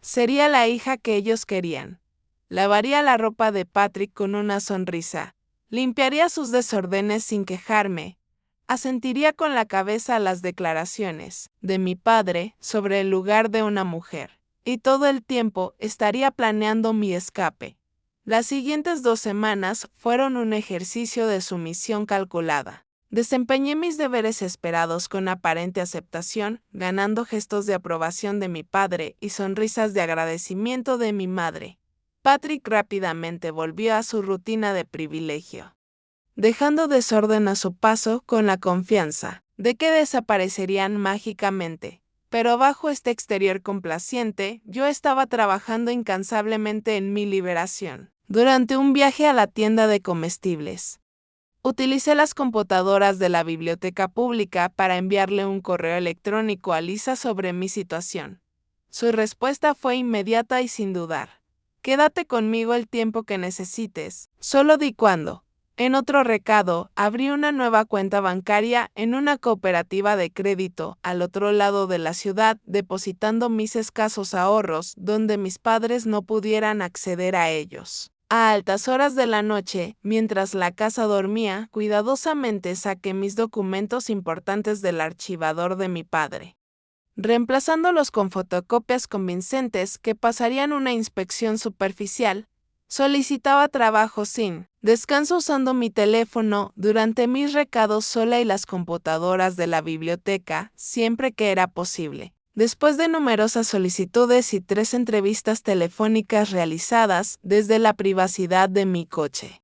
Speaker 1: sería la hija que ellos querían. Lavaría la ropa de Patrick con una sonrisa. Limpiaría sus desórdenes sin quejarme. Asentiría con la cabeza a las declaraciones de mi padre sobre el lugar de una mujer. Y todo el tiempo estaría planeando mi escape. Las siguientes 2 semanas fueron un ejercicio de sumisión calculada. Desempeñé mis deberes esperados con aparente aceptación, ganando gestos de aprobación de mi padre y sonrisas de agradecimiento de mi madre. Patrick rápidamente volvió a su rutina de privilegio, dejando desorden a su paso con la confianza de que desaparecerían mágicamente. Pero bajo este exterior complaciente, yo estaba trabajando incansablemente en mi liberación. Durante un viaje a la tienda de comestibles, Utilicé las computadoras de la biblioteca pública para enviarle un correo electrónico a Lisa sobre mi situación. Su respuesta fue inmediata y sin dudar. Quédate conmigo el tiempo que necesites. Solo di cuándo. En otro recado, abrí una nueva cuenta bancaria en una cooperativa de crédito al otro lado de la ciudad, depositando mis escasos ahorros donde mis padres no pudieran acceder a ellos. A altas horas de la noche, mientras la casa dormía, cuidadosamente saqué mis documentos importantes del archivador de mi padre, reemplazándolos con fotocopias convincentes que pasarían una inspección superficial. Solicitaba trabajo sin descanso usando mi teléfono durante mis recados sola y las computadoras de la biblioteca, siempre que era posible. Después de numerosas solicitudes y 3 entrevistas telefónicas realizadas desde la privacidad de mi coche,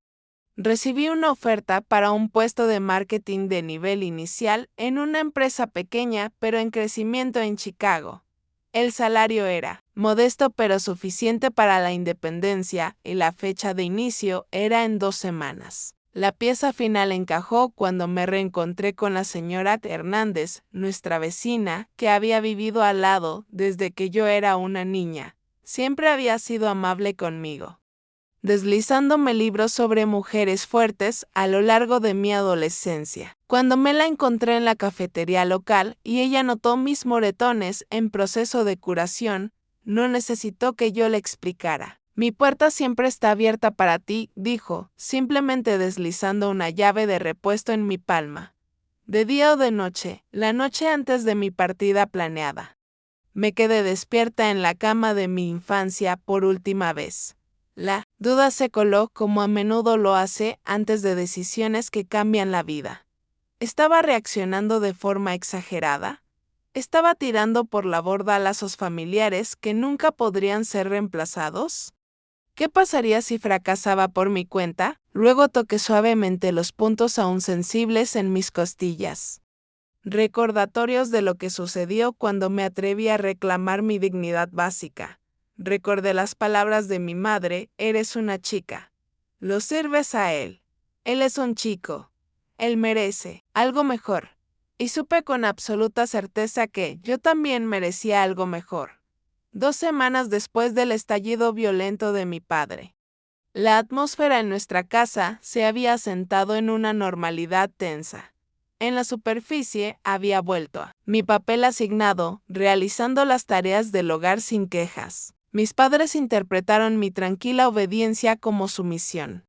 Speaker 1: recibí una oferta para un puesto de marketing de nivel inicial en una empresa pequeña pero en crecimiento en Chicago. El salario era modesto pero suficiente para la independencia y la fecha de inicio era en 2 semanas. La pieza final encajó cuando me reencontré con la señora Hernández, nuestra vecina, que había vivido al lado desde que yo era una niña. Siempre había sido amable conmigo, deslizándome libros sobre mujeres fuertes a lo largo de mi adolescencia. Cuando me la encontré en la cafetería local y ella notó mis moretones en proceso de curación, no necesitó que yo le explicara. Mi puerta siempre está abierta para ti, dijo, simplemente deslizando una llave de repuesto en mi palma. De día o de noche, la noche antes de mi partida planeada, me quedé despierta en la cama de mi infancia por última vez. La duda se coló como a menudo lo hace antes de decisiones que cambian la vida. ¿Estaba reaccionando de forma exagerada? ¿Estaba tirando por la borda lazos familiares que nunca podrían ser reemplazados? ¿Qué pasaría si fracasaba por mi cuenta? Luego toqué suavemente los puntos aún sensibles en mis costillas. Recordatorios de lo que sucedió cuando me atreví a reclamar mi dignidad básica. Recordé las palabras de mi madre: eres una chica. Lo sirves a él. Él es un chico. Él merece algo mejor. Y supe con absoluta certeza que yo también merecía algo mejor. 2 semanas después del estallido violento de mi padre, la atmósfera en nuestra casa se había asentado en una normalidad tensa. En la superficie había vuelto a mi papel asignado, realizando las tareas del hogar sin quejas. Mis padres interpretaron mi tranquila obediencia como sumisión,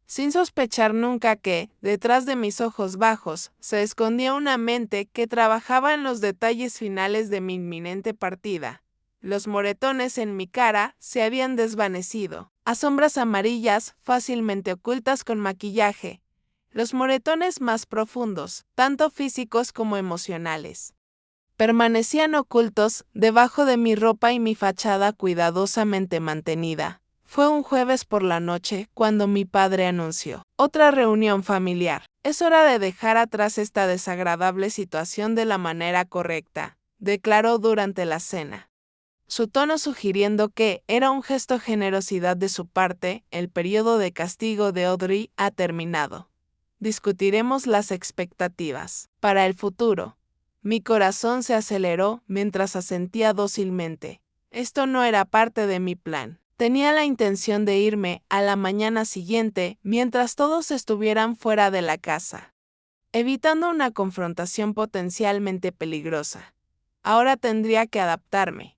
Speaker 1: sin sospechar nunca que, detrás de mis ojos bajos, se escondía una mente que trabajaba en los detalles finales de mi inminente partida. Los moretones en mi cara se habían desvanecido, a sombras amarillas fácilmente ocultas con maquillaje. Los moretones más profundos, tanto físicos como emocionales, permanecían ocultos debajo de mi ropa y mi fachada cuidadosamente mantenida. Fue un jueves por la noche cuando mi padre anunció otra reunión familiar. Es hora de dejar atrás esta desagradable situación de la manera correcta, declaró durante la cena, su tono sugiriendo que era un gesto de generosidad de su parte. El periodo de castigo de Audrey ha terminado. Discutiremos las expectativas para el futuro. Mi corazón se aceleró mientras asentía dócilmente. Esto no era parte de mi plan. Tenía la intención de irme a la mañana siguiente mientras todos estuvieran fuera de la casa, evitando una confrontación potencialmente peligrosa. Ahora tendría que adaptarme.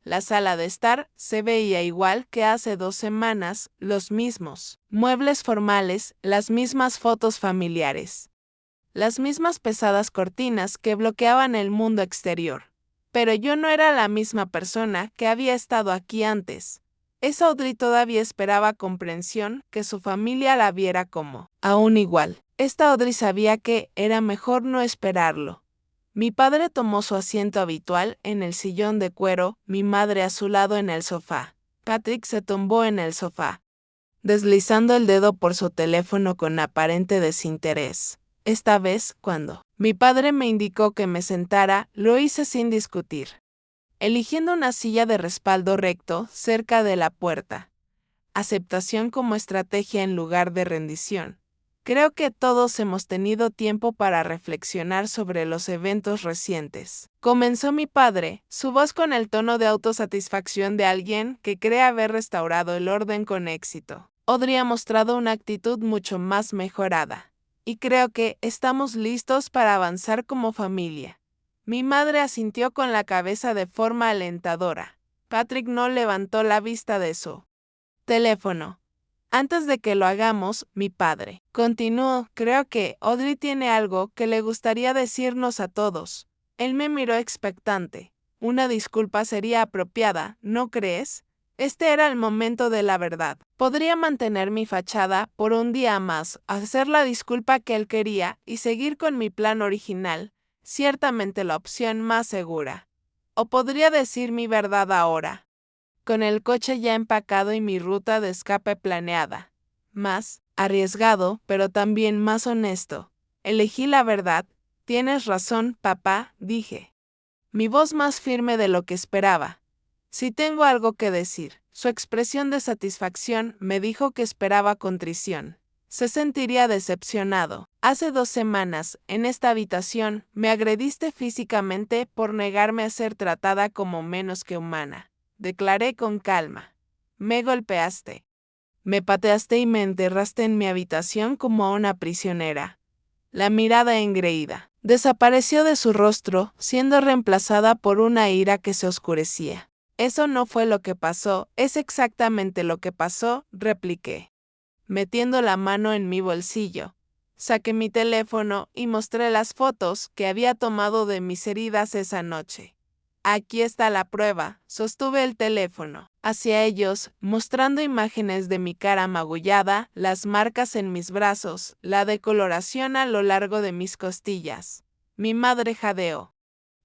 Speaker 1: La sala de estar se veía igual que hace 2 semanas, los mismos muebles formales, las mismas fotos familiares, las mismas pesadas cortinas que bloqueaban el mundo exterior. Pero yo no era la misma persona que había estado aquí antes. Esa Audrey todavía esperaba comprensión, que su familia la viera como aún igual. Esta Audrey sabía que era mejor no esperarlo. Mi padre tomó su asiento habitual en el sillón de cuero, mi madre a su lado en el sofá. Patrick se tumbó en el sofá, deslizando el dedo por su teléfono con aparente desinterés. Esta vez, cuando mi padre me indicó que me sentara, lo hice sin discutir, eligiendo una silla de respaldo recto cerca de la puerta. Aceptación como estrategia en lugar de rendición. Creo que todos hemos tenido tiempo para reflexionar sobre los eventos recientes. Comenzó mi padre, su voz con el tono de autosatisfacción de alguien que cree haber restaurado el orden con éxito. Audrey ha mostrado una actitud mucho más mejorada. Y creo que estamos listos para avanzar como familia. Mi madre asintió con la cabeza de forma alentadora. Patrick no levantó la vista de su teléfono. Antes de que lo hagamos, mi padre continuó, creo que Audrey tiene algo que le gustaría decirnos a todos. Él me miró expectante. Una disculpa sería apropiada, ¿no crees? Este era el momento de la verdad. Podría mantener mi fachada por un día más, hacer la disculpa que él quería y seguir con mi plan original, ciertamente la opción más segura. O podría decir mi verdad ahora, con el coche ya empacado y mi ruta de escape planeada. Más arriesgado, pero también más honesto. Elegí la verdad. Tienes razón, papá, dije. Mi voz más firme de lo que esperaba. Si tengo algo que decir. Su expresión de satisfacción me dijo que esperaba contrición. Se sentiría decepcionado. Hace 2 semanas, en esta habitación, me agrediste físicamente por negarme a ser tratada como menos que humana. Declaré con calma. Me golpeaste. Me pateaste y me enterraste en mi habitación como a una prisionera. La mirada engreída desapareció de su rostro, siendo reemplazada por una ira que se oscurecía. Eso no fue lo que pasó, es exactamente lo que pasó, repliqué, metiendo la mano en mi bolsillo. Saqué mi teléfono y mostré las fotos que había tomado de mis heridas esa noche. Aquí está la prueba, sostuve el teléfono hacia ellos, mostrando imágenes de mi cara magullada, las marcas en mis brazos, la decoloración a lo largo de mis costillas. Mi madre jadeó,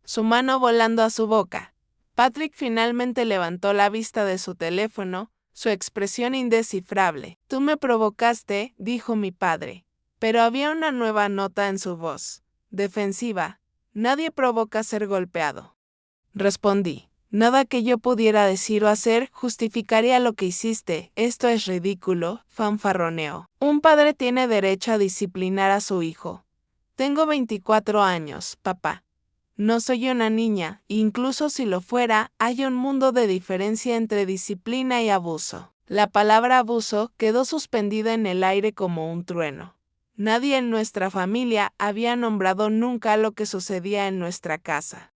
Speaker 1: su mano volando a su boca. Patrick finalmente levantó la vista de su teléfono, su expresión indescifrable. Tú me provocaste, dijo mi padre, pero había una nueva nota en su voz, defensiva. Nadie provoca ser golpeado. Respondí. Nada que yo pudiera decir o hacer justificaría lo que hiciste. Esto es ridículo, fanfarroneó. Un padre tiene derecho a disciplinar a su hijo. Tengo 24 años, papá. No soy una niña, incluso si lo fuera, hay un mundo de diferencia entre disciplina y abuso. La palabra abuso quedó suspendida en el aire como un trueno. Nadie en nuestra familia había nombrado nunca lo que sucedía en nuestra casa.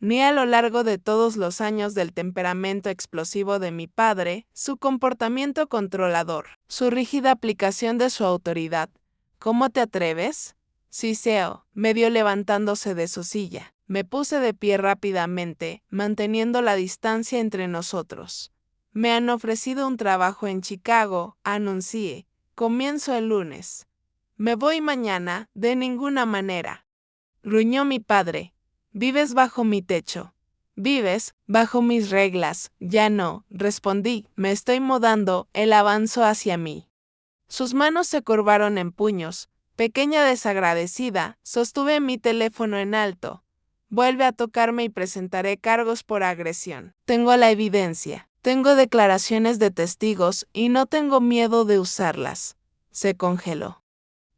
Speaker 1: Ni a lo largo de todos los años del temperamento explosivo de mi padre, su comportamiento controlador, su rígida aplicación de su autoridad. ¿Cómo te atreves? Siseo, medio levantándose de su silla. Me puse de pie rápidamente, manteniendo la distancia entre nosotros. Me han ofrecido un trabajo en Chicago, anuncié. Comienzo el lunes. Me voy mañana, de ninguna manera. Gruñó mi padre. Vives bajo mi techo. Vives bajo mis reglas. Ya no, respondí, me estoy mudando. Él avanzó hacia mí. Sus manos se curvaron en puños. Pequeña desagradecida, sostuve mi teléfono en alto. Vuelve a tocarme y presentaré cargos por agresión. Tengo la evidencia. Tengo declaraciones de testigos y no tengo miedo de usarlas. Se congeló.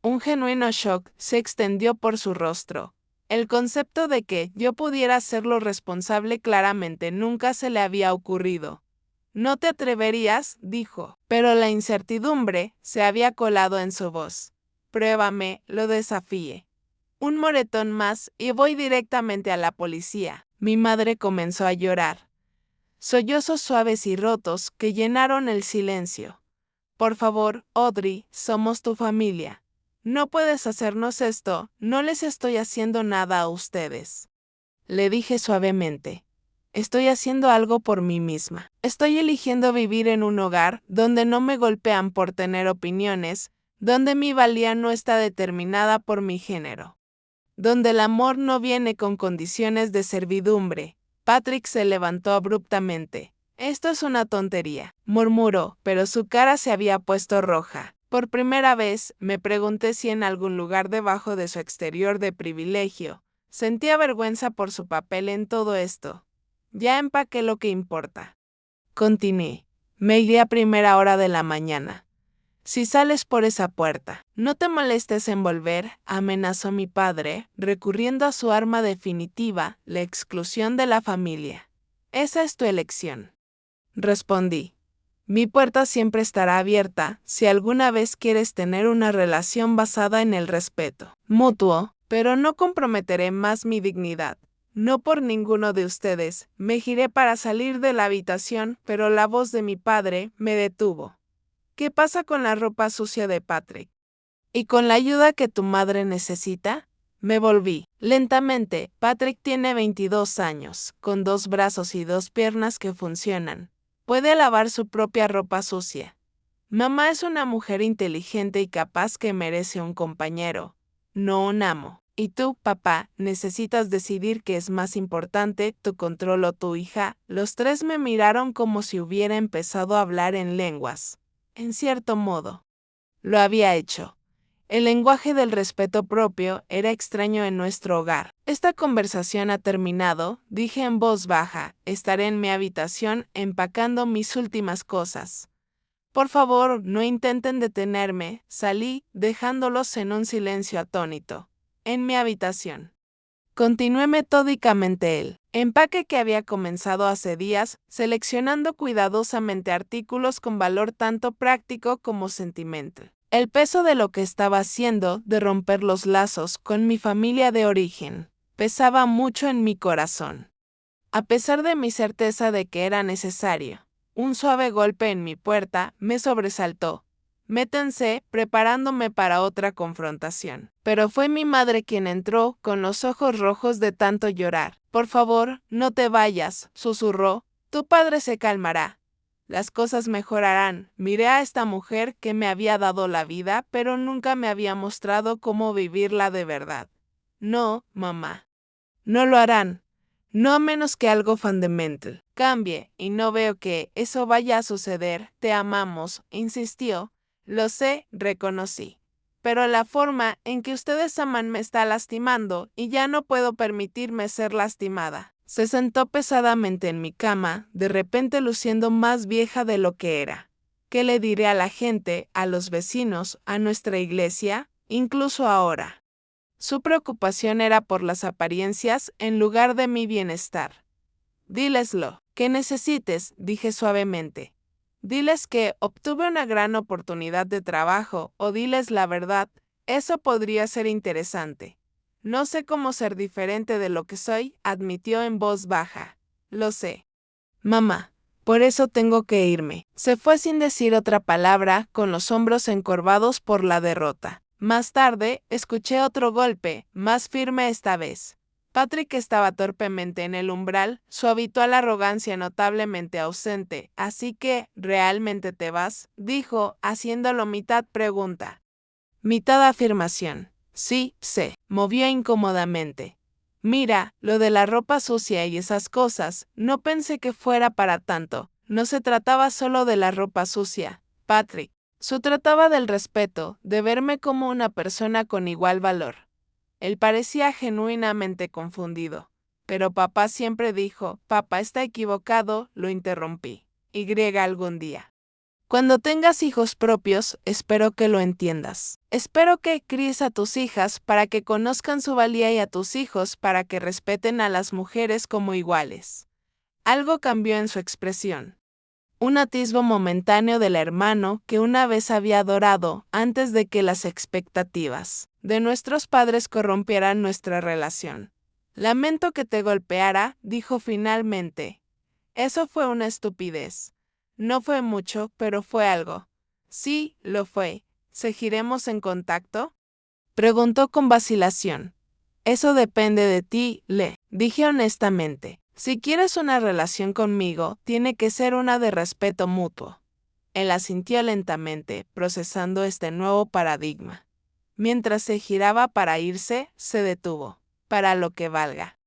Speaker 1: Un genuino shock se extendió por su rostro. El concepto de que yo pudiera hacerlo responsable claramente nunca se le había ocurrido. No te atreverías, dijo, pero la incertidumbre se había colado en su voz. Pruébame, lo desafié. Un moretón más y voy directamente a la policía. Mi madre comenzó a llorar. Sollozos suaves y rotos que llenaron el silencio. Por favor, Audrey, somos tu familia. No puedes hacernos esto, no les estoy haciendo nada a ustedes. Le dije suavemente. Estoy haciendo algo por mí misma. Estoy eligiendo vivir en un hogar donde no me golpean por tener opiniones, donde mi valía no está determinada por mi género. Donde el amor no viene con condiciones de servidumbre. Patrick se levantó abruptamente. Esto es una tontería, murmuró, pero su cara se había puesto roja. Por primera vez, me pregunté si en algún lugar debajo de su exterior de privilegio, sentía vergüenza por su papel en todo esto. Ya empaqué lo que importa. Continué. Me iré a primera hora de la mañana. Si sales por esa puerta, no te molestes en volver, amenazó mi padre, recurriendo a su arma definitiva, la exclusión de la familia. Esa es tu elección. Respondí. Mi puerta siempre estará abierta si alguna vez quieres tener una relación basada en el respeto mutuo, pero no comprometeré más mi dignidad. No por ninguno de ustedes. Me giré para salir de la habitación, pero la voz de mi padre me detuvo. ¿Qué pasa con la ropa sucia de Patrick? ¿Y con la ayuda que tu madre necesita? Me volví. Lentamente, Patrick tiene 22 años, con 2 brazos y 2 piernas que funcionan. Puede lavar su propia ropa sucia. Mamá es una mujer inteligente y capaz que merece un compañero, no un amo. Y tú, papá, necesitas decidir qué es más importante, tu control o tu hija. Los tres me miraron como si hubiera empezado a hablar en lenguas. En cierto modo, lo había hecho. El lenguaje del respeto propio era extraño en nuestro hogar. Esta conversación ha terminado, dije en voz baja. Estaré en mi habitación empacando mis últimas cosas. Por favor, no intenten detenerme. Salí, dejándolos en un silencio atónito. En mi habitación. Continué metódicamente el empaque que había comenzado hace días, seleccionando cuidadosamente artículos con valor tanto práctico como sentimental. El peso de lo que estaba haciendo, de romper los lazos con mi familia de origen, pesaba mucho en mi corazón. A pesar de mi certeza de que era necesario, un suave golpe en mi puerta me sobresaltó. Me tensé, preparándome para otra confrontación. Pero fue mi madre quien entró, con los ojos rojos de tanto llorar. Por favor, no te vayas, susurró. Tu padre se calmará. Las cosas mejorarán. Miré a esta mujer que me había dado la vida, pero nunca me había mostrado cómo vivirla de verdad. No, mamá. No lo harán. No a menos que algo fundamental cambie, y no veo que eso vaya a suceder. Te amamos, insistió. Lo sé, reconocí. Pero la forma en que ustedes aman me está lastimando, y ya no puedo permitirme ser lastimada. Se sentó pesadamente en mi cama, de repente luciendo más vieja de lo que era. ¿Qué le diré a la gente, a los vecinos, a nuestra iglesia, incluso ahora? Su preocupación era por las apariencias en lugar de mi bienestar. Díleslo, que necesites, dije suavemente. Diles que obtuve una gran oportunidad de trabajo, o diles la verdad, eso podría ser interesante. No sé cómo ser diferente de lo que soy, admitió en voz baja. Lo sé. Mamá, por eso tengo que irme. Se fue sin decir otra palabra, con los hombros encorvados por la derrota. Más tarde, escuché otro golpe, más firme esta vez. Patrick estaba torpemente en el umbral, su habitual arrogancia notablemente ausente. Así que, ¿realmente te vas?, dijo, haciéndolo mitad pregunta, mitad afirmación. Sí, se movió incómodamente. Mira, lo de la ropa sucia y esas cosas, no pensé que fuera para tanto. No se trataba solo de la ropa sucia, Patrick. Se trataba del respeto, de verme como una persona con igual valor. Él parecía genuinamente confundido. Pero papá siempre dijo, papá está equivocado, lo interrumpí. Algún día. Cuando tengas hijos propios, espero que lo entiendas. Espero que críes a tus hijas para que conozcan su valía y a tus hijos para que respeten a las mujeres como iguales. Algo cambió en su expresión. Un atisbo momentáneo del hermano que una vez había adorado antes de que las expectativas de nuestros padres corrompieran nuestra relación. Lamento que te golpeara, dijo finalmente. Eso fue una estupidez. No fue mucho, pero fue algo. Sí, lo fue. ¿Seguiremos en contacto?, preguntó con vacilación. Eso depende de ti, Le, dije honestamente. Si quieres una relación conmigo, tiene que ser una de respeto mutuo. Él asintió lentamente, procesando este nuevo paradigma. Mientras se giraba para irse, se detuvo. Para lo que valga.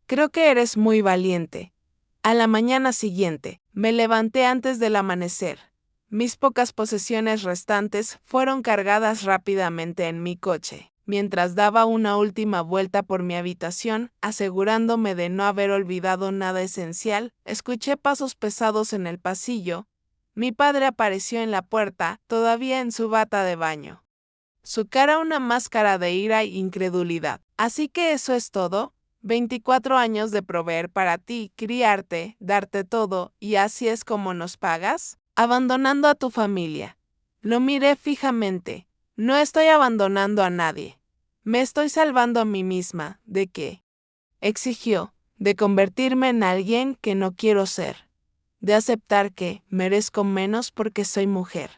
Speaker 1: Creo que eres muy valiente. A la mañana siguiente, me levanté antes del amanecer. Mis pocas posesiones restantes fueron cargadas rápidamente en mi coche. Mientras daba una última vuelta por mi habitación, asegurándome de no haber olvidado nada esencial, escuché pasos pesados en el pasillo. Mi padre apareció en la puerta, todavía en su bata de baño. Su cara una máscara de ira e incredulidad. Así que eso es todo. 24 años de proveer para ti, criarte, darte todo, y así es como nos pagas, abandonando a tu familia. Lo miré fijamente. No estoy abandonando a nadie. Me estoy salvando a mí misma. ¿De qué? Exigió. De convertirme en alguien que no quiero ser. De aceptar que merezco menos porque soy mujer.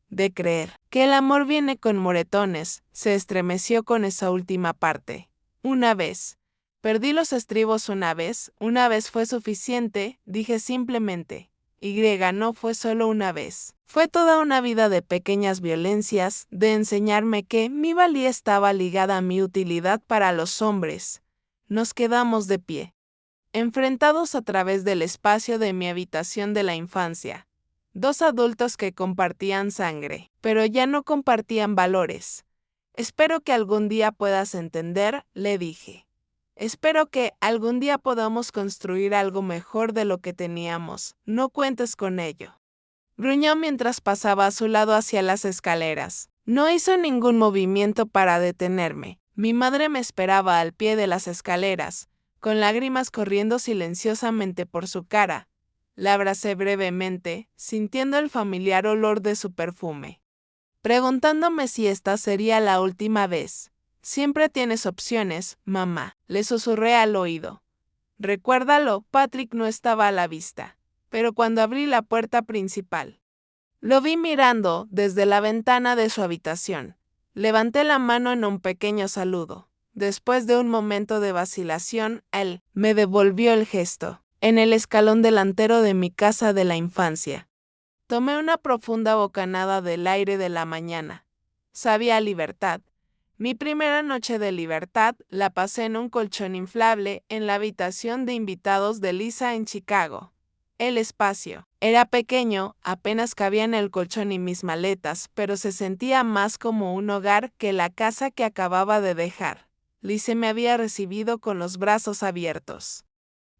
Speaker 1: De creer que el amor viene con moretones. Se estremeció con esa última parte. Una vez. Perdí los estribos una vez fue suficiente, dije simplemente. No fue solo una vez. Fue toda una vida de pequeñas violencias, de enseñarme que mi valía estaba ligada a mi utilidad para los hombres. Nos quedamos de pie, enfrentados a través del espacio de mi habitación de la infancia. Dos adultos que compartían sangre, pero ya no compartían valores. Espero que algún día puedas entender, le dije. Espero que algún día podamos construir algo mejor de lo que teníamos. No cuentes con ello. Gruñó mientras pasaba a su lado hacia las escaleras. No hizo ningún movimiento para detenerme. Mi madre me esperaba al pie de las escaleras, con lágrimas corriendo silenciosamente por su cara. La abracé brevemente, sintiendo el familiar olor de su perfume. Preguntándome si esta sería la última vez. Siempre tienes opciones, mamá, le susurré al oído. Recuérdalo, Patrick no estaba a la vista, pero cuando abrí la puerta principal, lo vi mirando desde la ventana de su habitación. Levanté la mano en un pequeño saludo. Después de un momento de vacilación, él me devolvió el gesto, en el escalón delantero de mi casa de la infancia. Tomé una profunda bocanada del aire de la mañana. Sabía a libertad. Mi primera noche de libertad la pasé en un colchón inflable en la habitación de invitados de Lisa en Chicago. El espacio era pequeño, apenas cabía en el colchón y mis maletas, pero se sentía más como un hogar que la casa que acababa de dejar. Lisa me había recibido con los brazos abiertos,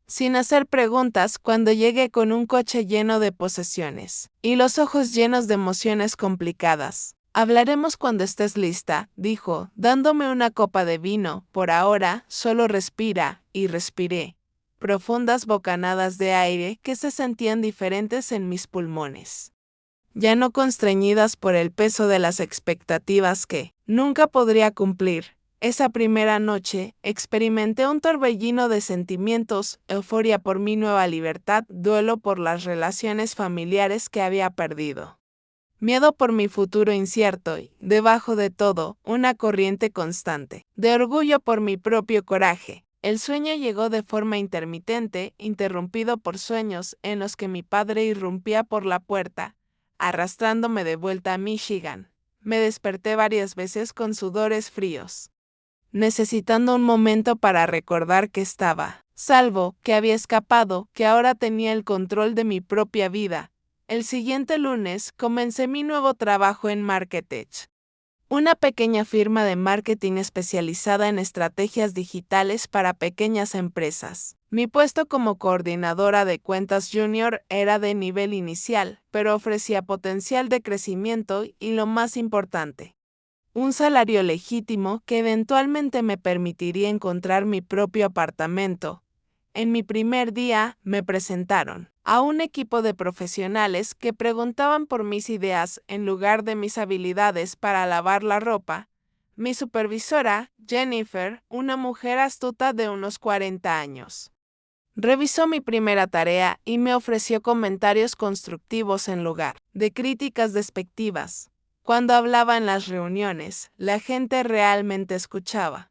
Speaker 1: sin hacer preguntas, cuando llegué con un coche lleno de posesiones y los ojos llenos de emociones complicadas. Hablaremos cuando estés lista, dijo, dándome una copa de vino. Por ahora, solo respira, y respiré. Profundas bocanadas de aire que se sentían diferentes en mis pulmones. Ya no constreñidas por el peso de las expectativas que nunca podría cumplir. Esa primera noche, experimenté un torbellino de sentimientos, euforia por mi nueva libertad, duelo por las relaciones familiares que había perdido. Miedo por mi futuro incierto y, debajo de todo, una corriente constante de orgullo por mi propio coraje. El sueño llegó de forma intermitente, interrumpido por sueños en los que mi padre irrumpía por la puerta, arrastrándome de vuelta a Michigan. Me desperté varias veces con sudores fríos, necesitando un momento para recordar que estaba salvo, que había escapado, que ahora tenía el control de mi propia vida. El siguiente lunes comencé mi nuevo trabajo en Marketech, una pequeña firma de marketing especializada en estrategias digitales para pequeñas empresas. Mi puesto como coordinadora de cuentas junior era de nivel inicial, pero ofrecía potencial de crecimiento y, lo más importante, un salario legítimo que eventualmente me permitiría encontrar mi propio apartamento. En mi primer día, me presentaron a un equipo de profesionales que preguntaban por mis ideas en lugar de mis habilidades para lavar la ropa. Mi supervisora, Jennifer, una mujer astuta de unos 40 años, revisó mi primera tarea y me ofreció comentarios constructivos en lugar de críticas despectivas. Cuando hablaba en las reuniones, la gente realmente escuchaba.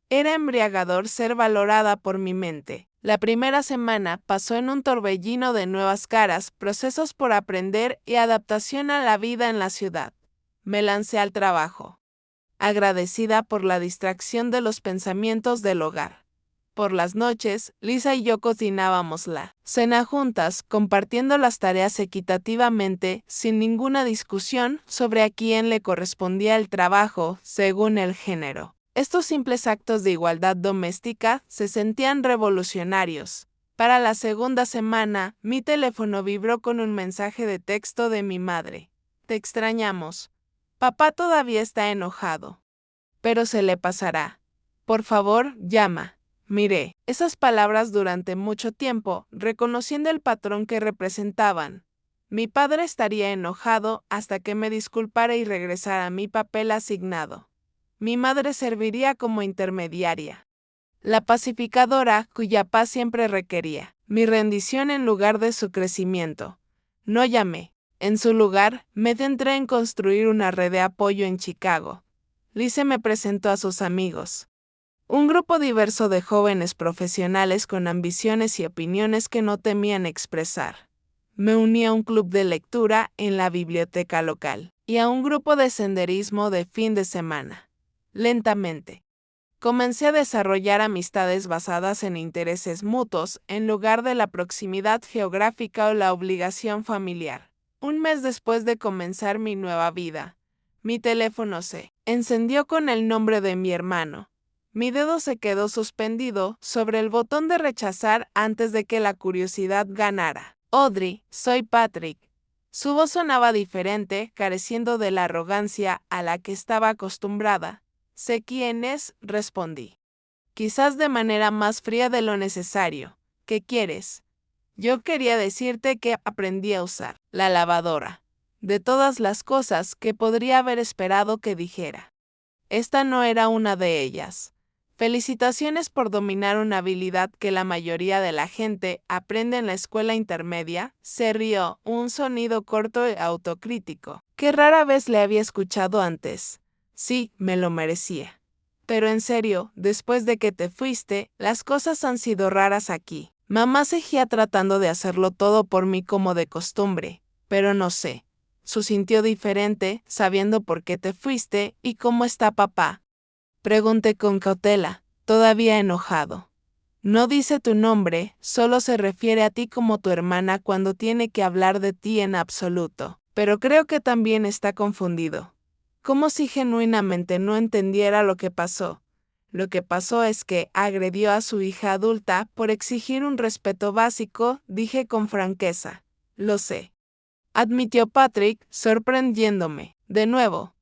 Speaker 1: Era embriagador ser valorada por mi mente. La primera semana pasó en un torbellino de nuevas caras, procesos por aprender y adaptación a la vida en la ciudad. Me lancé al trabajo, agradecida por la distracción de los pensamientos del hogar. Por las noches, Lisa y yo cocinábamos la cena juntas, compartiendo las tareas equitativamente, sin ninguna discusión sobre a quién le correspondía el trabajo, según el género. Estos simples actos de igualdad doméstica se sentían revolucionarios. Para la segunda semana, mi teléfono vibró con un mensaje de texto de mi madre. Te extrañamos. Papá todavía está enojado. Pero se le pasará. Por favor, llama. Miré esas palabras durante mucho tiempo, reconociendo el patrón que representaban. Mi padre estaría enojado hasta que me disculpara y regresara mi papel asignado. Mi madre serviría como intermediaria. La pacificadora cuya paz siempre requería. Mi rendición en lugar de su crecimiento. No llamé. En su lugar, me centré en construir una red de apoyo en Chicago. Lise me presentó a sus amigos. Un grupo diverso de jóvenes profesionales con ambiciones y opiniones que no temían expresar. Me uní a un club de lectura en la biblioteca local y a un grupo de senderismo de fin de semana. Lentamente, comencé a desarrollar amistades basadas en intereses mutuos en lugar de la proximidad geográfica o la obligación familiar. Un mes después de comenzar mi nueva vida, mi teléfono se encendió con el nombre de mi hermano. Mi dedo se quedó suspendido sobre el botón de rechazar antes de que la curiosidad ganara. Audrey, soy Patrick. Su voz sonaba diferente, careciendo de la arrogancia a la que estaba acostumbrada. Sé quién es, respondí. Quizás de manera más fría de lo necesario. ¿Qué quieres? Yo quería decirte que aprendí a usar la lavadora. De todas las cosas que podría haber esperado que dijera. Esta no era una de ellas. Felicitaciones por dominar una habilidad que la mayoría de la gente aprende en la escuela intermedia, se rió, un sonido corto y autocrítico, que rara vez le había escuchado antes. Sí, me lo merecía. Pero en serio, después de que te fuiste, las cosas han sido raras aquí. Mamá seguía tratando de hacerlo todo por mí como de costumbre, pero no sé. Se sintió diferente, sabiendo por qué te fuiste y cómo está papá. Pregunté con cautela, todavía enojado. No dice tu nombre, solo se refiere a ti como tu hermana cuando tiene que hablar de ti en absoluto, pero creo que también está confundido. Como si genuinamente no entendiera lo que pasó. Lo que pasó es que agredió a su hija adulta por exigir un respeto básico, dije con franqueza. Lo sé. Admitió Patrick, sorprendiéndome. De nuevo.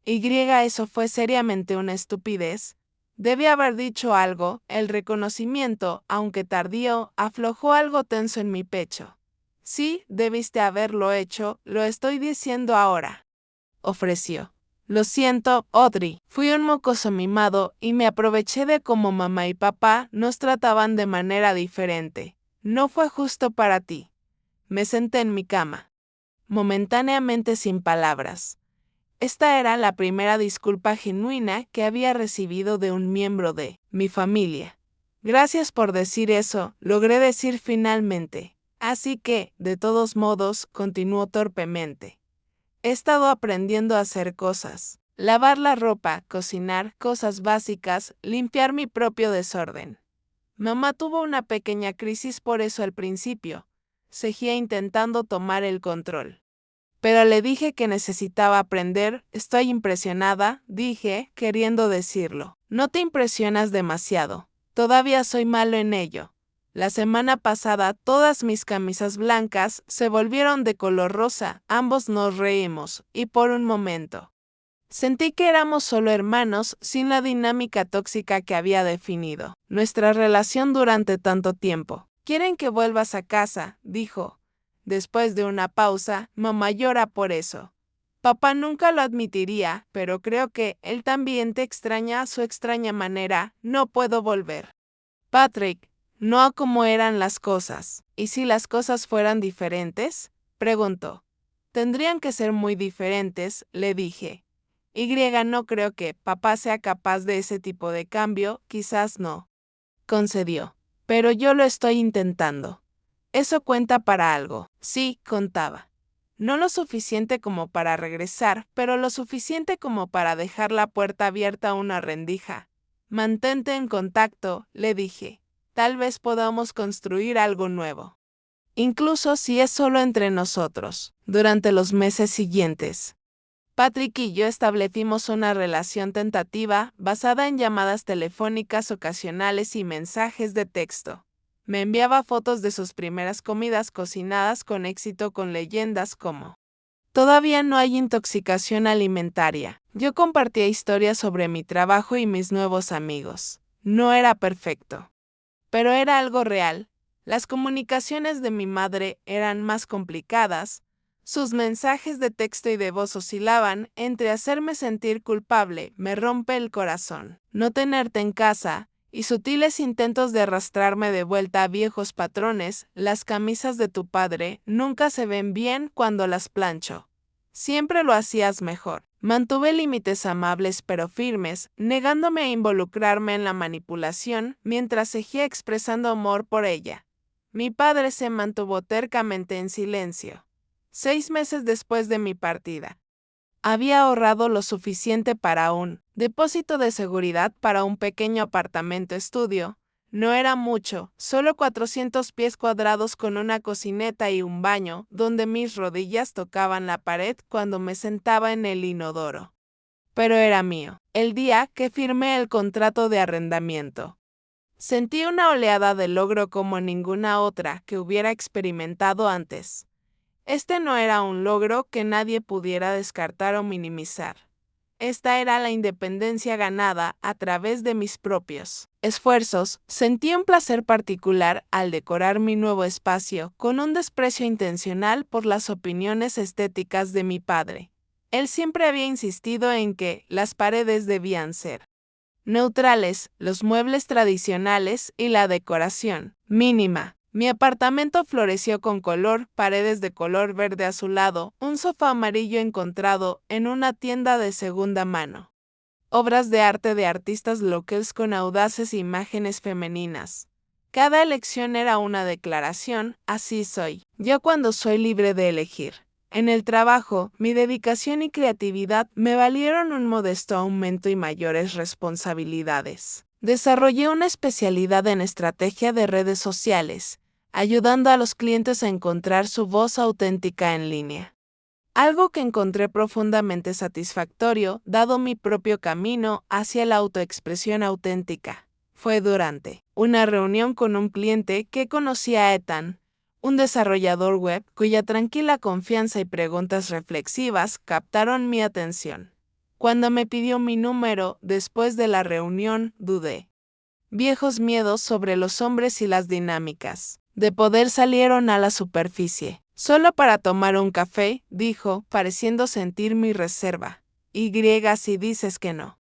Speaker 1: Eso fue seriamente una estupidez. Debí haber dicho algo, el reconocimiento, aunque tardío, aflojó algo tenso en mi pecho. Sí, debiste haberlo hecho, lo estoy diciendo ahora. Ofreció. Lo siento, Audrey, fui un mocoso mimado y me aproveché de cómo mamá y papá nos trataban de manera diferente. No fue justo para ti. Me senté en mi cama, momentáneamente sin palabras. Esta era la primera disculpa genuina que había recibido de un miembro de mi familia. Gracias por decir eso, logré decir finalmente. Así que, de todos modos, continuó torpemente. He estado aprendiendo a hacer cosas. Lavar la ropa, cocinar, cosas básicas, limpiar mi propio desorden. Mamá tuvo una pequeña crisis por eso al principio. Seguía intentando tomar el control. Pero le dije que necesitaba aprender, estoy impresionada, dije, queriendo decirlo. No te impresionas demasiado. Todavía soy malo en ello. La semana pasada todas mis camisas blancas se volvieron de color rosa, ambos nos reímos, y por un momento sentí que éramos solo hermanos sin la dinámica tóxica que había definido nuestra relación durante tanto tiempo. ¿Quieren que vuelvas a casa?, dijo. Después de una pausa, mamá llora por eso. Papá nunca lo admitiría, pero creo que él también te extraña a su extraña manera, no puedo volver. Patrick, no a cómo eran las cosas. ¿Y si las cosas fueran diferentes?, preguntó. Tendrían que ser muy diferentes, le dije. No creo que papá sea capaz de ese tipo de cambio, quizás no. Concedió. Pero yo lo estoy intentando. Eso cuenta para algo. Sí, contaba. No lo suficiente como para regresar, pero lo suficiente como para dejar la puerta abierta a una rendija. Mantente en contacto, le dije. Tal vez podamos construir algo nuevo. Incluso si es solo entre nosotros, durante los meses siguientes. Patrick y yo establecimos una relación tentativa basada en llamadas telefónicas ocasionales y mensajes de texto. Me enviaba fotos de sus primeras comidas cocinadas con éxito con leyendas como: todavía no hay intoxicación alimentaria. Yo compartía historias sobre mi trabajo y mis nuevos amigos. No era perfecto, pero era algo real. Las comunicaciones de mi madre eran más complicadas. Sus mensajes de texto y de voz oscilaban entre hacerme sentir culpable, me rompe el corazón, no tenerte en casa, y sutiles intentos de arrastrarme de vuelta a viejos patrones. Las camisas de tu padre nunca se ven bien cuando las plancho. Siempre lo hacías mejor. Mantuve límites amables pero firmes, negándome a involucrarme en la manipulación mientras seguía expresando amor por ella. Mi padre se mantuvo tercamente en silencio. 6 meses después de mi partida, había ahorrado lo suficiente para un depósito de seguridad para un pequeño apartamento estudio. No era mucho, solo 400 pies cuadrados con una cocineta y un baño, donde mis rodillas tocaban la pared cuando me sentaba en el inodoro. Pero era mío. El día que firmé el contrato de arrendamiento, sentí una oleada de logro como ninguna otra que hubiera experimentado antes. Este no era un logro que nadie pudiera descartar o minimizar. Esta era la independencia ganada a través de mis propios esfuerzos. Sentí un placer particular al decorar mi nuevo espacio con un desprecio intencional por las opiniones estéticas de mi padre. Él siempre había insistido en que las paredes debían ser neutrales, los muebles tradicionales y la decoración mínima. Mi apartamento floreció con color, paredes de color verde azulado, un sofá amarillo encontrado en una tienda de segunda mano. Obras de arte de artistas locales con audaces imágenes femeninas. Cada elección era una declaración: así soy, yo cuando soy libre de elegir. En el trabajo, mi dedicación y creatividad me valieron un modesto aumento y mayores responsabilidades. Desarrollé una especialidad en estrategia de redes sociales, ayudando a los clientes a encontrar su voz auténtica en línea. Algo que encontré profundamente satisfactorio, dado mi propio camino hacia la autoexpresión auténtica. Fue durante una reunión con un cliente que conocí a Ethan, un desarrollador web cuya tranquila confianza y preguntas reflexivas captaron mi atención. Cuando me pidió mi número después de la reunión, dudé. Viejos miedos sobre los hombres y las dinámicas de poder salieron a la superficie. Solo para tomar un café, dijo, pareciendo sentir mi reserva. Y si dices que no.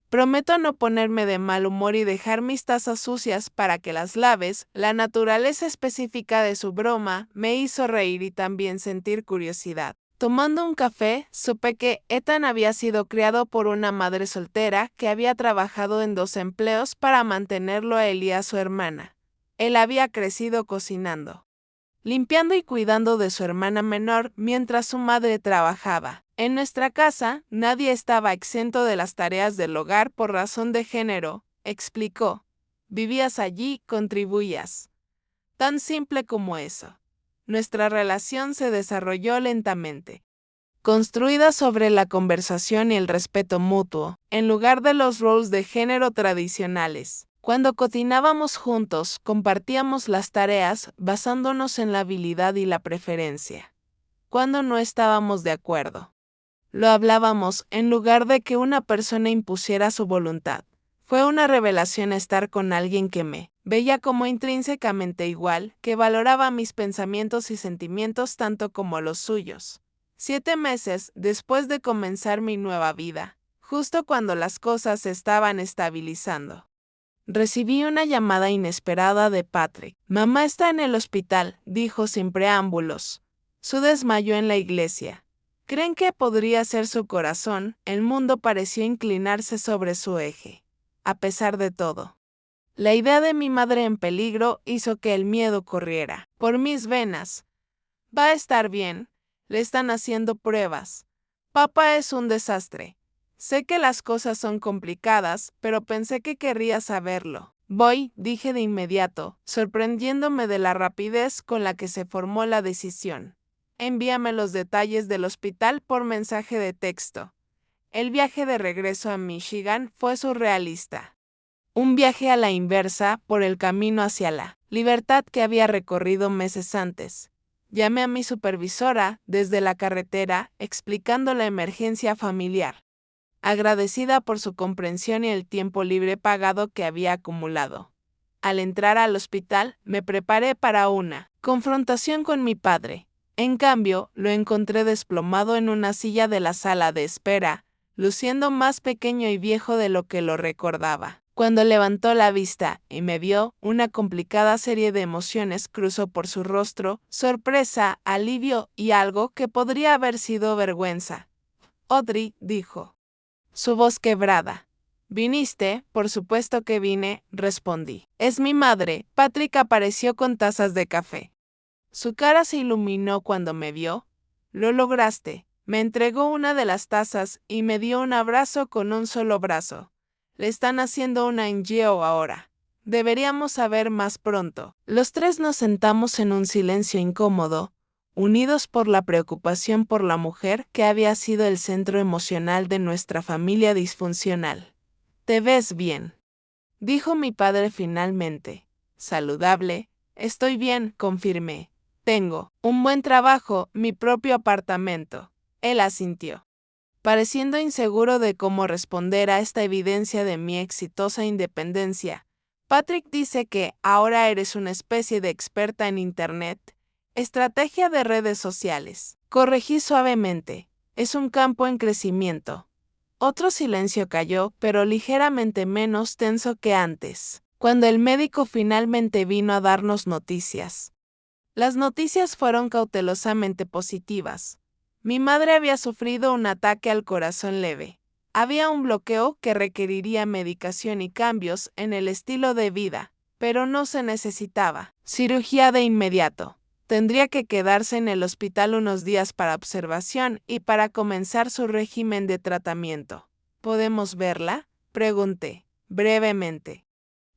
Speaker 1: Prometo no ponerme de mal humor y dejar mis tazas sucias para que las laves. La naturaleza específica de su broma me hizo reír y también sentir curiosidad. Tomando un café, supe que Ethan había sido criado por una madre soltera que había trabajado en 2 empleos para mantenerlo a él y a su hermana. Él había crecido cocinando, limpiando y cuidando de su hermana menor mientras su madre trabajaba. En nuestra casa, nadie estaba exento de las tareas del hogar por razón de género, explicó. Vivías allí, contribuías. Tan simple como eso. Nuestra relación se desarrolló lentamente, construida sobre la conversación y el respeto mutuo, en lugar de los roles de género tradicionales. Cuando cocinábamos juntos, compartíamos las tareas basándonos en la habilidad y la preferencia. Cuando no estábamos de acuerdo, lo hablábamos en lugar de que una persona impusiera su voluntad. Fue una revelación estar con alguien que me veía como intrínsecamente igual, que valoraba mis pensamientos y sentimientos tanto como los suyos. 7 meses después de comenzar mi nueva vida, justo cuando las cosas se estaban estabilizando, recibí una llamada inesperada de Patrick. Mamá está en el hospital, dijo sin preámbulos. Su desmayo en la iglesia. ¿Creen que podría ser su corazón? El mundo pareció inclinarse sobre su eje. A pesar de todo, la idea de mi madre en peligro hizo que el miedo corriera por mis venas. Va a estar bien, le están haciendo pruebas. Papá es un desastre. Sé que las cosas son complicadas, pero pensé que querría saberlo. Voy, dije de inmediato, sorprendiéndome de la rapidez con la que se formó la decisión. Envíame los detalles del hospital por mensaje de texto. El viaje de regreso a Michigan fue surrealista. Un viaje a la inversa por el camino hacia la libertad que había recorrido meses antes. Llamé a mi supervisora desde la carretera, explicando la emergencia familiar, agradecida por su comprensión y el tiempo libre pagado que había acumulado. Al entrar al hospital, me preparé para una confrontación con mi padre. En cambio, lo encontré desplomado en una silla de la sala de espera, luciendo más pequeño y viejo de lo que lo recordaba. Cuando levantó la vista y me vio, una complicada serie de emociones cruzó por su rostro: sorpresa, alivio y algo que podría haber sido vergüenza. Audrey, dijo, su voz quebrada. ¿Viniste? Por supuesto que vine, respondí. Es mi madre. Patrick apareció con tazas de café. Su cara se iluminó cuando me vio. Lo lograste. Me entregó una de las tazas y me dio un abrazo con un solo brazo. Le están haciendo una angio ahora. Deberíamos saber más pronto. Los tres nos sentamos en un silencio incómodo, unidos por la preocupación por la mujer que había sido el centro emocional de nuestra familia disfuncional. «Te ves bien», dijo mi padre finalmente. «Saludable». «Estoy bien», confirmé. «Tengo un buen trabajo, mi propio apartamento». Él asintió, pareciendo inseguro de cómo responder a esta evidencia de mi exitosa independencia. Patrick dice que ahora eres una especie de experta en Internet. Estrategia de redes sociales. Corregí suavemente. Es un campo en crecimiento. Otro silencio cayó, pero ligeramente menos tenso que antes, cuando el médico finalmente vino a darnos noticias. Las noticias fueron cautelosamente positivas. Mi madre había sufrido un ataque al corazón leve. Había un bloqueo que requeriría medicación y cambios en el estilo de vida, pero no se necesitaba cirugía de inmediato. Tendría que quedarse en el hospital unos días para observación y para comenzar su régimen de tratamiento. ¿Podemos verla?, pregunté, brevemente.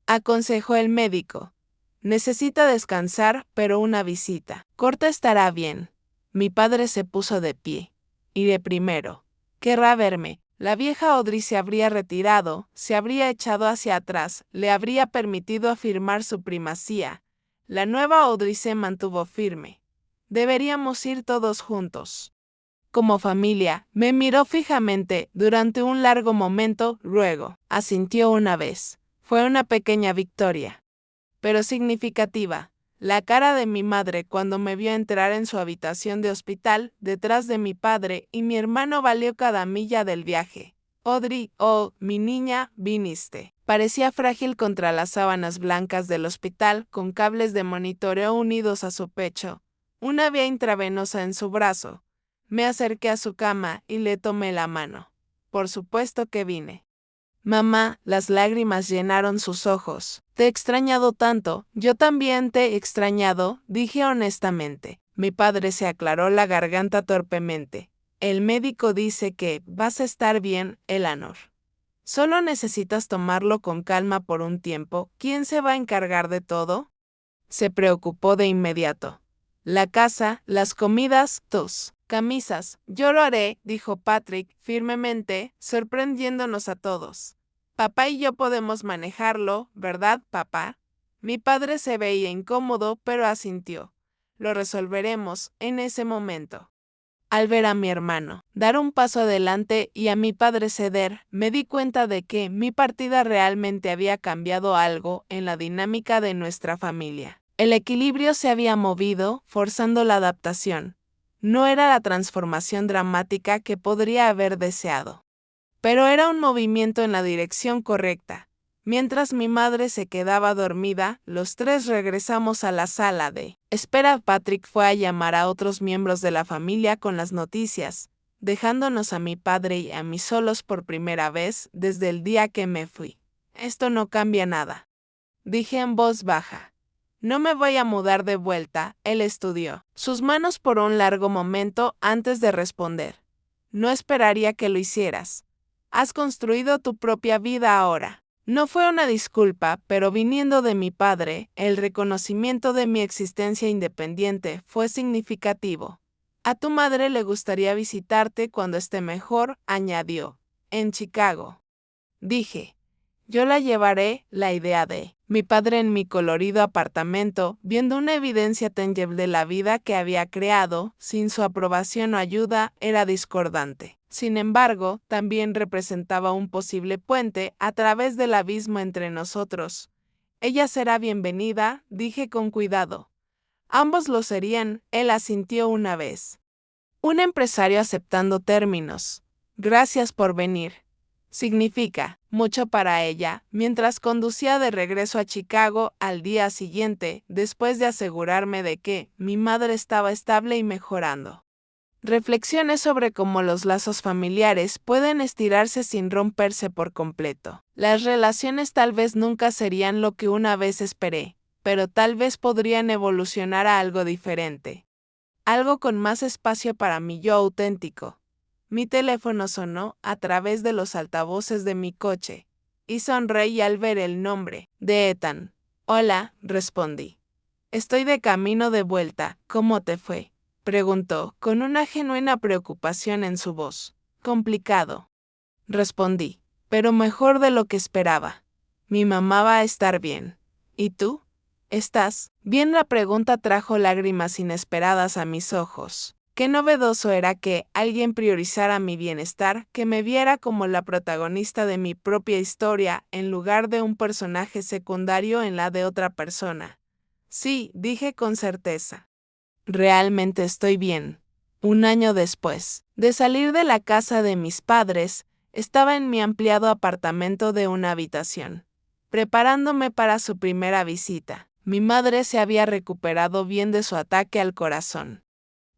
Speaker 1: Aconsejó el médico. Necesita descansar, pero una visita corta estará bien. Mi padre se puso de pie. Iré primero. Querrá verme. La vieja Audrey se habría retirado, se habría echado hacia atrás, le habría permitido afirmar su primacía. La nueva Audrey se mantuvo firme. Deberíamos ir todos juntos. Como familia, me miró fijamente durante un largo momento, luego asintió una vez. Fue una pequeña victoria, pero significativa. La cara de mi madre cuando me vio entrar en su habitación de hospital, detrás de mi padre y mi hermano, valió cada milla del viaje. Audrey, oh, mi niña, viniste. Parecía frágil contra las sábanas blancas del hospital, con cables de monitoreo unidos a su pecho, una vía intravenosa en su brazo. Me acerqué a su cama y le tomé la mano. Por supuesto que vine. Mamá, las lágrimas llenaron sus ojos. Te he extrañado tanto. Yo también te he extrañado, dije honestamente. Mi padre se aclaró la garganta torpemente. El médico dice que vas a estar bien, Eleanor. Solo necesitas tomarlo con calma por un tiempo. ¿Quién se va a encargar de todo? Se preocupó de inmediato. La casa, las comidas, tus camisas. Yo lo haré, dijo Patrick firmemente, sorprendiéndonos a todos. Papá y yo podemos manejarlo, ¿verdad, papá? Mi padre se veía incómodo, pero asintió. Lo resolveremos en ese momento. Al ver a mi hermano dar un paso adelante y a mi padre ceder, me di cuenta de que mi partida realmente había cambiado algo en la dinámica de nuestra familia. El equilibrio se había movido, forzando la adaptación. No era la transformación dramática que podría haber deseado, pero era un movimiento en la dirección correcta. Mientras mi madre se quedaba dormida, los tres regresamos a la sala de espera. Patrick fue a llamar a otros miembros de la familia con las noticias, dejándonos a mi padre y a mí solos por primera vez desde el día que me fui. Esto no cambia nada, dije en voz baja. No me voy a mudar de vuelta. Él estudió sus manos por un largo momento antes de responder. No esperaría que lo hicieras. Has construido tu propia vida ahora. No fue una disculpa, pero viniendo de mi padre, el reconocimiento de mi existencia independiente fue significativo. A tu madre le gustaría visitarte cuando esté mejor, añadió. En Chicago. Dije. Yo la llevaré. La idea de Mi padre en mi colorido apartamento, viendo una evidencia tangible de la vida que había creado, sin su aprobación o ayuda, era discordante. Sin embargo, también representaba un posible puente a través del abismo entre nosotros. Ella será bienvenida, dije con cuidado. Ambos lo serían, él asintió una vez. Un empresario aceptando términos. Gracias por venir. Significa mucho para ella, mientras conducía de regreso a Chicago al día siguiente, después de asegurarme de que mi madre estaba estable y mejorando. Reflexiones sobre cómo los lazos familiares pueden estirarse sin romperse por completo. Las relaciones tal vez nunca serían lo que una vez esperé, pero tal vez podrían evolucionar a algo diferente. Algo con más espacio para mi yo auténtico. Mi teléfono sonó a través de los altavoces de mi coche, y sonreí al ver el nombre de Ethan. Hola, respondí. Estoy de camino de vuelta, ¿cómo te fue? Preguntó, con una genuina preocupación en su voz. Complicado. Respondí, pero mejor de lo que esperaba. Mi mamá va a estar bien. ¿Y tú? ¿Estás bien? La pregunta trajo lágrimas inesperadas a mis ojos. Qué novedoso era que alguien priorizara mi bienestar, que me viera como la protagonista de mi propia historia en lugar de un personaje secundario en la de otra persona. Sí, dije con certeza. Realmente estoy bien. Un año después de salir de la casa de mis padres, estaba en mi ampliado apartamento de una habitación, preparándome para su primera visita. Mi madre se había recuperado bien de su ataque al corazón,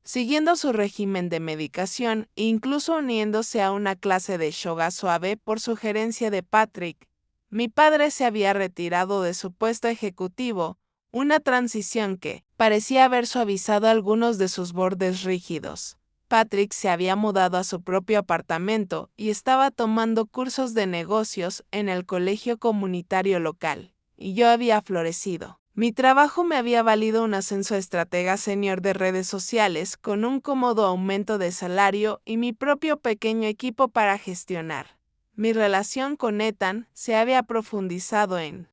Speaker 1: siguiendo su régimen de medicación e incluso uniéndose a una clase de yoga suave por sugerencia de Patrick. Mi padre se había retirado de su puesto ejecutivo, una transición que parecía haber suavizado algunos de sus bordes rígidos. Patrick se había mudado a su propio apartamento y estaba tomando cursos de negocios en el colegio comunitario local, y yo había florecido. Mi trabajo me había valido un ascenso a estratega senior de redes sociales con un cómodo aumento de salario y mi propio pequeño equipo para gestionar. Mi relación con Ethan se había profundizado en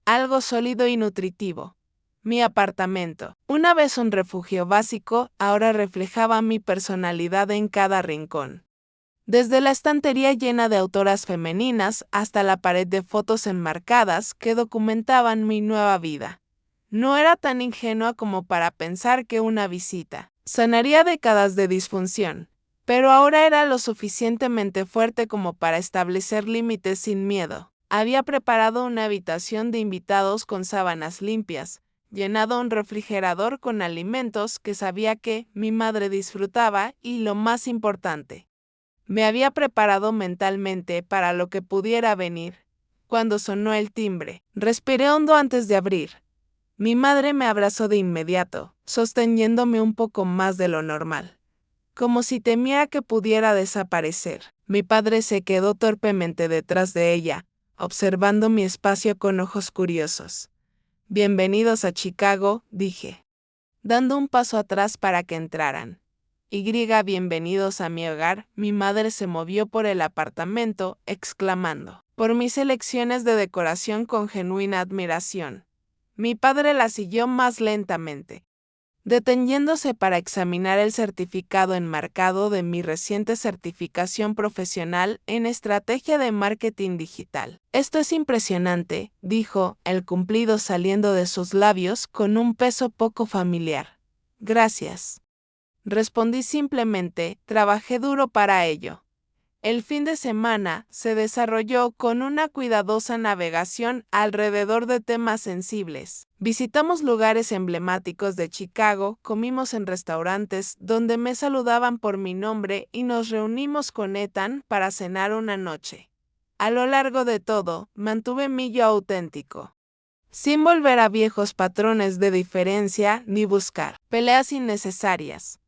Speaker 1: algo sólido y nutritivo. Mi apartamento, una vez un refugio básico, ahora reflejaba mi personalidad en cada rincón. Desde la estantería llena de autoras femeninas hasta la pared de fotos enmarcadas que documentaban mi nueva vida. No era tan ingenua como para pensar que una visita sanaría décadas de disfunción, pero ahora era lo suficientemente fuerte como para establecer límites sin miedo. Había preparado una habitación de invitados con sábanas limpias, llenado un refrigerador con alimentos que sabía que mi madre disfrutaba y, lo más importante, me había preparado mentalmente para lo que pudiera venir. Cuando sonó el timbre, respiré hondo antes de abrir. Mi madre me abrazó de inmediato, sosteniéndome un poco más de lo normal, como si temiera que pudiera desaparecer. Mi padre se quedó torpemente detrás de ella, observando mi espacio con ojos curiosos. Bienvenidos a Chicago, dije, dando un paso atrás para que entraran. Bienvenidos a mi hogar. Mi madre se movió por el apartamento, exclamando, por mis elecciones de decoración con genuina admiración. Mi padre la siguió más lentamente, deteniéndose para examinar el certificado enmarcado de mi reciente certificación profesional en estrategia de marketing digital. Esto es impresionante, dijo, el cumplido saliendo de sus labios con un peso poco familiar. Gracias. Respondí simplemente, trabajé duro para ello. El fin de semana se desarrolló con una cuidadosa navegación alrededor de temas sensibles. Visitamos lugares emblemáticos de Chicago, comimos en restaurantes donde me saludaban por mi nombre y nos reunimos con Ethan para cenar una noche. A lo largo de todo, mantuve mi yo auténtico, sin volver a viejos patrones de diferencia ni buscar peleas innecesarias.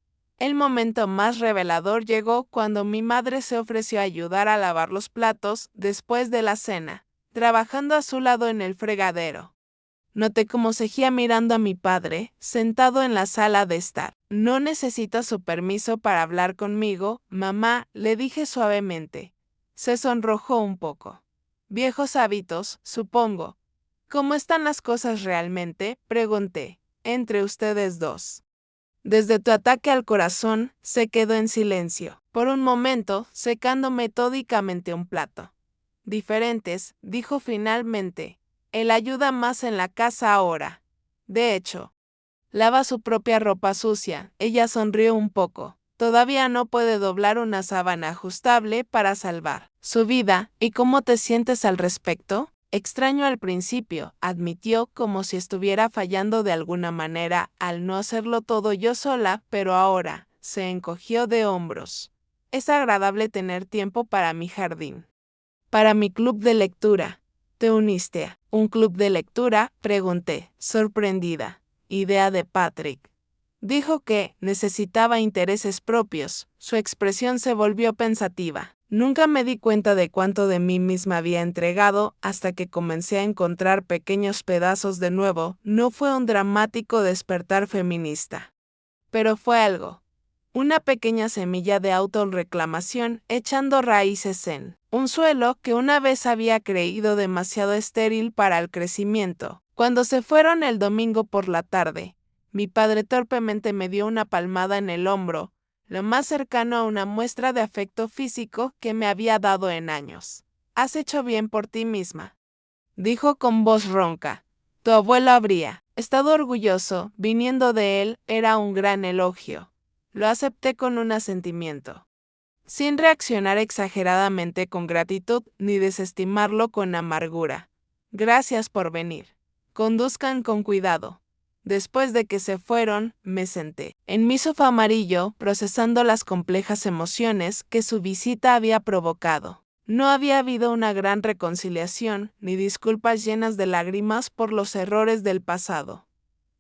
Speaker 1: El momento más revelador llegó cuando mi madre se ofreció a ayudar a lavar los platos después de la cena, trabajando a su lado en el fregadero. Noté cómo seguía mirando a mi padre, sentado en la sala de estar. No necesita su permiso para hablar conmigo, mamá, le dije suavemente. Se sonrojó un poco. Viejos hábitos, supongo. ¿Cómo están las cosas realmente?, pregunté, entre ustedes dos. Desde tu ataque al corazón, se quedó en silencio, por un momento, secando metódicamente un plato. Diferentes, dijo finalmente. Él ayuda más en la casa ahora. De hecho, lava su propia ropa sucia. Ella sonrió un poco. Todavía no puede doblar una sábana ajustable para salvar su vida. ¿Y cómo te sientes al respecto? Extraño al principio, admitió como si estuviera fallando de alguna manera al no hacerlo todo yo sola, pero ahora se encogió de hombros. Es agradable tener tiempo para mi jardín. Para mi club de lectura. ¿Te uniste a un club de lectura?, pregunté, sorprendida. Idea de Patrick. Dijo que necesitaba intereses propios. Su expresión se volvió pensativa. Nunca me di cuenta de cuánto de mí misma había entregado hasta que comencé a encontrar pequeños pedazos de nuevo. No fue un dramático despertar feminista. Pero fue algo. Una pequeña semilla de autorreclamación echando raíces en un suelo que una vez había creído demasiado estéril para el crecimiento. Cuando se fueron el domingo por la tarde, mi padre torpemente me dio una palmada en el hombro, lo más cercano a una muestra de afecto físico que me había dado en años. Has hecho bien por ti misma, dijo con voz ronca. Tu abuelo habría estado orgulloso, viniendo de él, era un gran elogio. Lo acepté con un asentimiento, sin reaccionar exageradamente con gratitud ni desestimarlo con amargura. Gracias por venir. Conduzcan con cuidado. Después de que se fueron, me senté en mi sofá amarillo, procesando las complejas emociones que su visita había provocado. No había habido una gran reconciliación, ni disculpas llenas de lágrimas por los errores del pasado.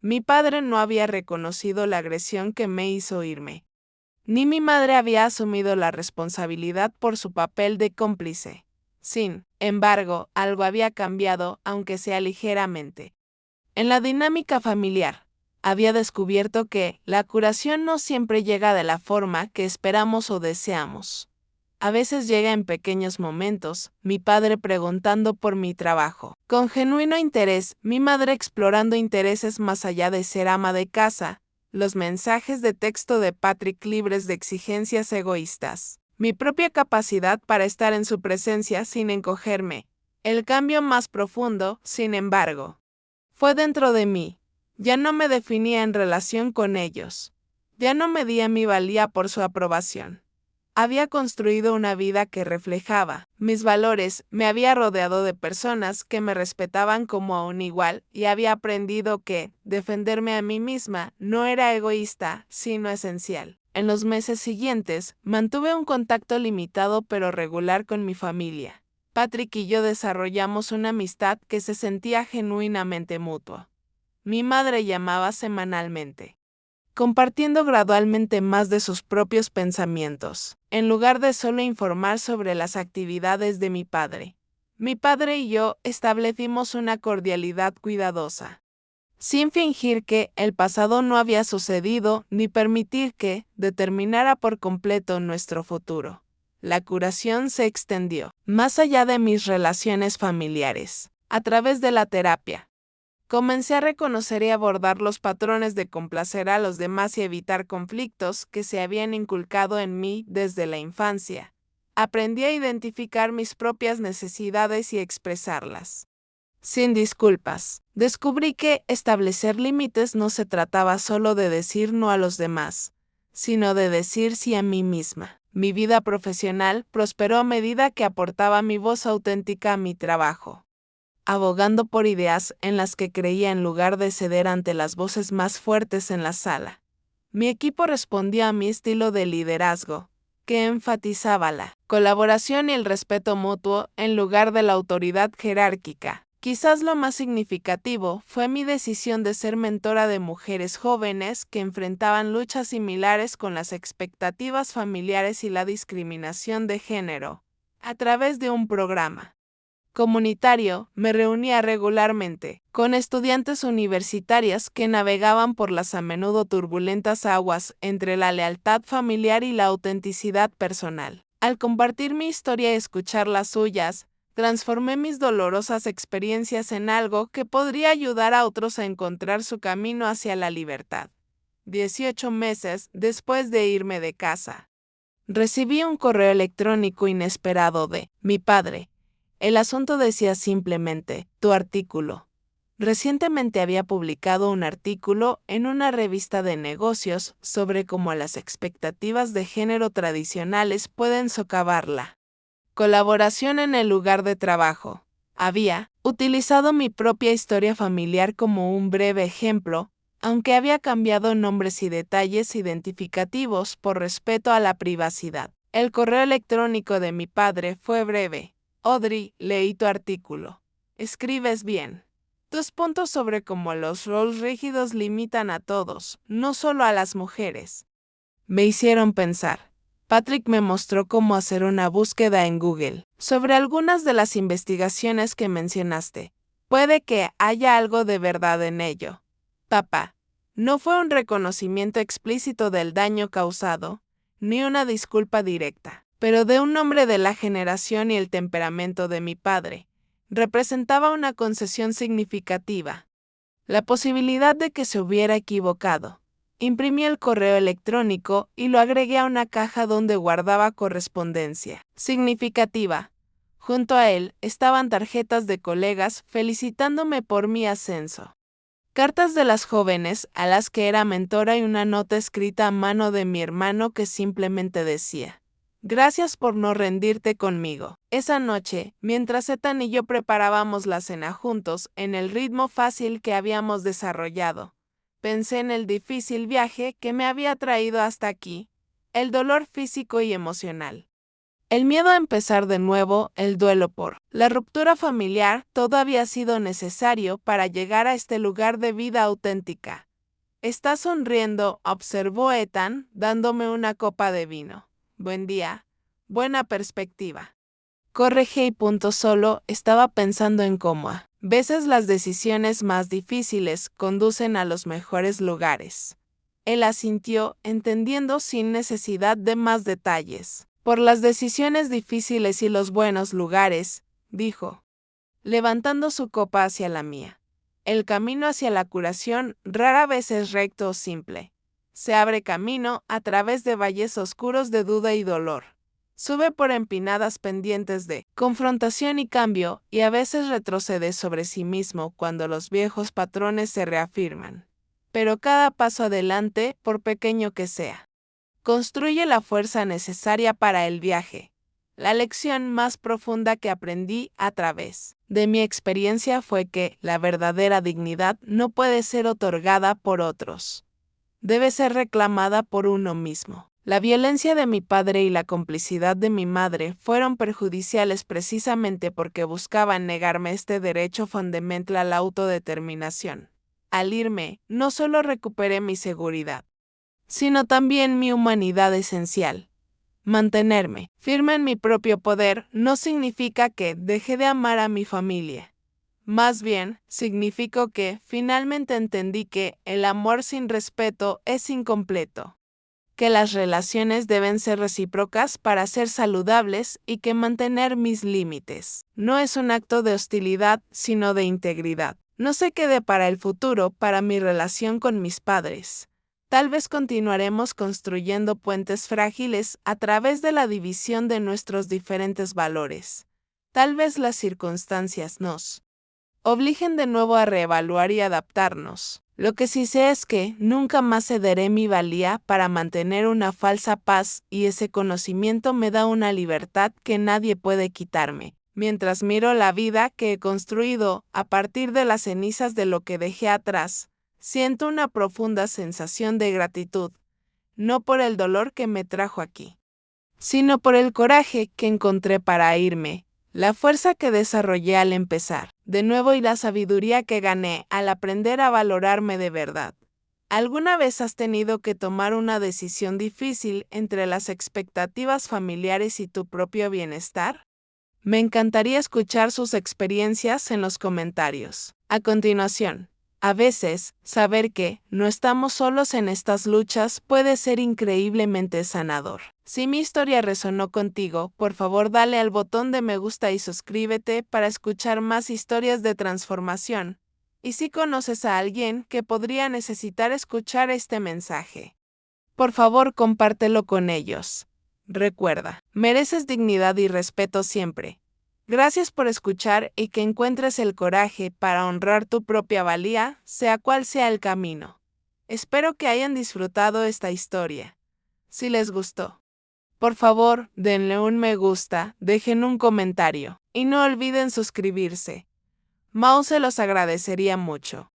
Speaker 1: Mi padre no había reconocido la agresión que me hizo irme. Ni mi madre había asumido la responsabilidad por su papel de cómplice. Sin embargo, algo había cambiado, aunque sea ligeramente. En la dinámica familiar, había descubierto que la curación no siempre llega de la forma que esperamos o deseamos. A veces llega en pequeños momentos, mi padre preguntando por mi trabajo. Con genuino interés, mi madre explorando intereses más allá de ser ama de casa, los mensajes de texto de Patrick libres de exigencias egoístas. Mi propia capacidad para estar en su presencia sin encogerme. El cambio más profundo, sin embargo, fue dentro de mí. Ya no me definía en relación con ellos. Ya no medía mi valía por su aprobación. Había construido una vida que reflejaba mis valores, me había rodeado de personas que me respetaban como a un igual y había aprendido que defenderme a mí misma no era egoísta, sino esencial. En los meses siguientes, mantuve un contacto limitado pero regular con mi familia. Patrick y yo desarrollamos una amistad que se sentía genuinamente mutua. Mi madre llamaba semanalmente, compartiendo gradualmente más de sus propios pensamientos, en lugar de solo informar sobre las actividades de mi padre. Mi padre y yo establecimos una cordialidad cuidadosa, sin fingir que el pasado no había sucedido ni permitir que determinara por completo nuestro futuro. La curación se extendió más allá de mis relaciones familiares, a través de la terapia. Comencé a reconocer y abordar los patrones de complacer a los demás y evitar conflictos que se habían inculcado en mí desde la infancia. Aprendí a identificar mis propias necesidades y expresarlas, sin disculpas. Descubrí que establecer límites no se trataba solo de decir no a los demás, sino de decir sí a mí misma. Mi vida profesional prosperó a medida que aportaba mi voz auténtica a mi trabajo, abogando por ideas en las que creía en lugar de ceder ante las voces más fuertes en la sala. Mi equipo respondía a mi estilo de liderazgo, que enfatizaba la colaboración y el respeto mutuo en lugar de la autoridad jerárquica. Quizás lo más significativo fue mi decisión de ser mentora de mujeres jóvenes que enfrentaban luchas similares con las expectativas familiares y la discriminación de género. A través de un programa comunitario, me reunía regularmente con estudiantes universitarias que navegaban por las a menudo turbulentas aguas entre la lealtad familiar y la autenticidad personal. Al compartir mi historia y escuchar las suyas, Transformé mis dolorosas experiencias en algo que podría ayudar a otros a encontrar su camino hacia la libertad. 18 meses después de irme de casa, recibí un correo electrónico inesperado de mi padre. El asunto decía simplemente, tu artículo. Recientemente había publicado un artículo en una revista de negocios sobre cómo las expectativas de género tradicionales pueden socavarla colaboración en el lugar de trabajo. Había utilizado mi propia historia familiar como un breve ejemplo, aunque había cambiado nombres y detalles identificativos por respeto a la privacidad. El correo electrónico de mi padre fue breve. Audrey, leí tu artículo. Escribes bien. Tus puntos sobre cómo los roles rígidos limitan a todos, no solo a las mujeres, me hicieron pensar. Patrick me mostró cómo hacer una búsqueda en Google sobre algunas de las investigaciones que mencionaste. Puede que haya algo de verdad en ello. Papá, no fue un reconocimiento explícito del daño causado, ni una disculpa directa, pero de un hombre de la generación y el temperamento de mi padre. Representaba una concesión significativa. La posibilidad de que se hubiera equivocado. Imprimí el correo electrónico y lo agregué a una caja donde guardaba correspondencia significativa. Junto a él estaban tarjetas de colegas felicitándome por mi ascenso. Cartas de las jóvenes a las que era mentora y una nota escrita a mano de mi hermano que simplemente decía: gracias por no rendirte conmigo. Esa noche, mientras Ethan y yo preparábamos la cena juntos, en el ritmo fácil que habíamos desarrollado, pensé en el difícil viaje que me había traído hasta aquí, el dolor físico y emocional. El miedo a empezar de nuevo, el duelo por la ruptura familiar, todo había sido necesario para llegar a este lugar de vida auténtica. Estás sonriendo, observó Ethan, dándome una copa de vino. Buen día, buena perspectiva. Corregí y punto solo, estaba pensando en cómo a veces las decisiones más difíciles conducen a los mejores lugares. Él asintió, entendiendo sin necesidad de más detalles. Por las decisiones difíciles y los buenos lugares, dijo, levantando su copa hacia la mía. El camino hacia la curación rara vez es recto o simple. Se abre camino a través de valles oscuros de duda y dolor. Sube por empinadas pendientes de confrontación y cambio, y a veces retrocede sobre sí mismo cuando los viejos patrones se reafirman. Pero cada paso adelante, por pequeño que sea, construye la fuerza necesaria para el viaje. La lección más profunda que aprendí a través de mi experiencia fue que la verdadera dignidad no puede ser otorgada por otros. Debe ser reclamada por uno mismo. La violencia de mi padre y la complicidad de mi madre fueron perjudiciales precisamente porque buscaban negarme este derecho fundamental a la autodeterminación. Al irme, no solo recuperé mi seguridad, sino también mi humanidad esencial. Mantenerme firme en mi propio poder no significa que dejé de amar a mi familia. Más bien, significó que finalmente entendí que el amor sin respeto es incompleto, que las relaciones deben ser recíprocas para ser saludables y que mantener mis límites no es un acto de hostilidad, sino de integridad. No sé qué depara el futuro para mi relación con mis padres. Tal vez continuaremos construyendo puentes frágiles a través de la división de nuestros diferentes valores. Tal vez las circunstancias nos obligen de nuevo a reevaluar y adaptarnos. Lo que sí sé es que nunca más cederé mi valía para mantener una falsa paz, y ese conocimiento me da una libertad que nadie puede quitarme. Mientras miro la vida que he construido a partir de las cenizas de lo que dejé atrás, siento una profunda sensación de gratitud, no por el dolor que me trajo aquí, sino por el coraje que encontré para irme, la fuerza que desarrollé al empezar de nuevo y la sabiduría que gané al aprender a valorarme de verdad. ¿Alguna vez has tenido que tomar una decisión difícil entre las expectativas familiares y tu propio bienestar? Me encantaría escuchar sus experiencias en los comentarios. A continuación, A veces, saber que no estamos solos en estas luchas puede ser increíblemente sanador. Si mi historia resonó contigo, por favor dale al botón de me gusta y suscríbete para escuchar más historias de transformación. Y si conoces a alguien que podría necesitar escuchar este mensaje, por favor compártelo con ellos. Recuerda, mereces dignidad y respeto siempre. Gracias por escuchar y que encuentres el coraje para honrar tu propia valía, sea cual sea el camino. Espero que hayan disfrutado esta historia. Si les gustó, por favor, denle un me gusta, dejen un comentario y no olviden suscribirse. Mao se los agradecería mucho.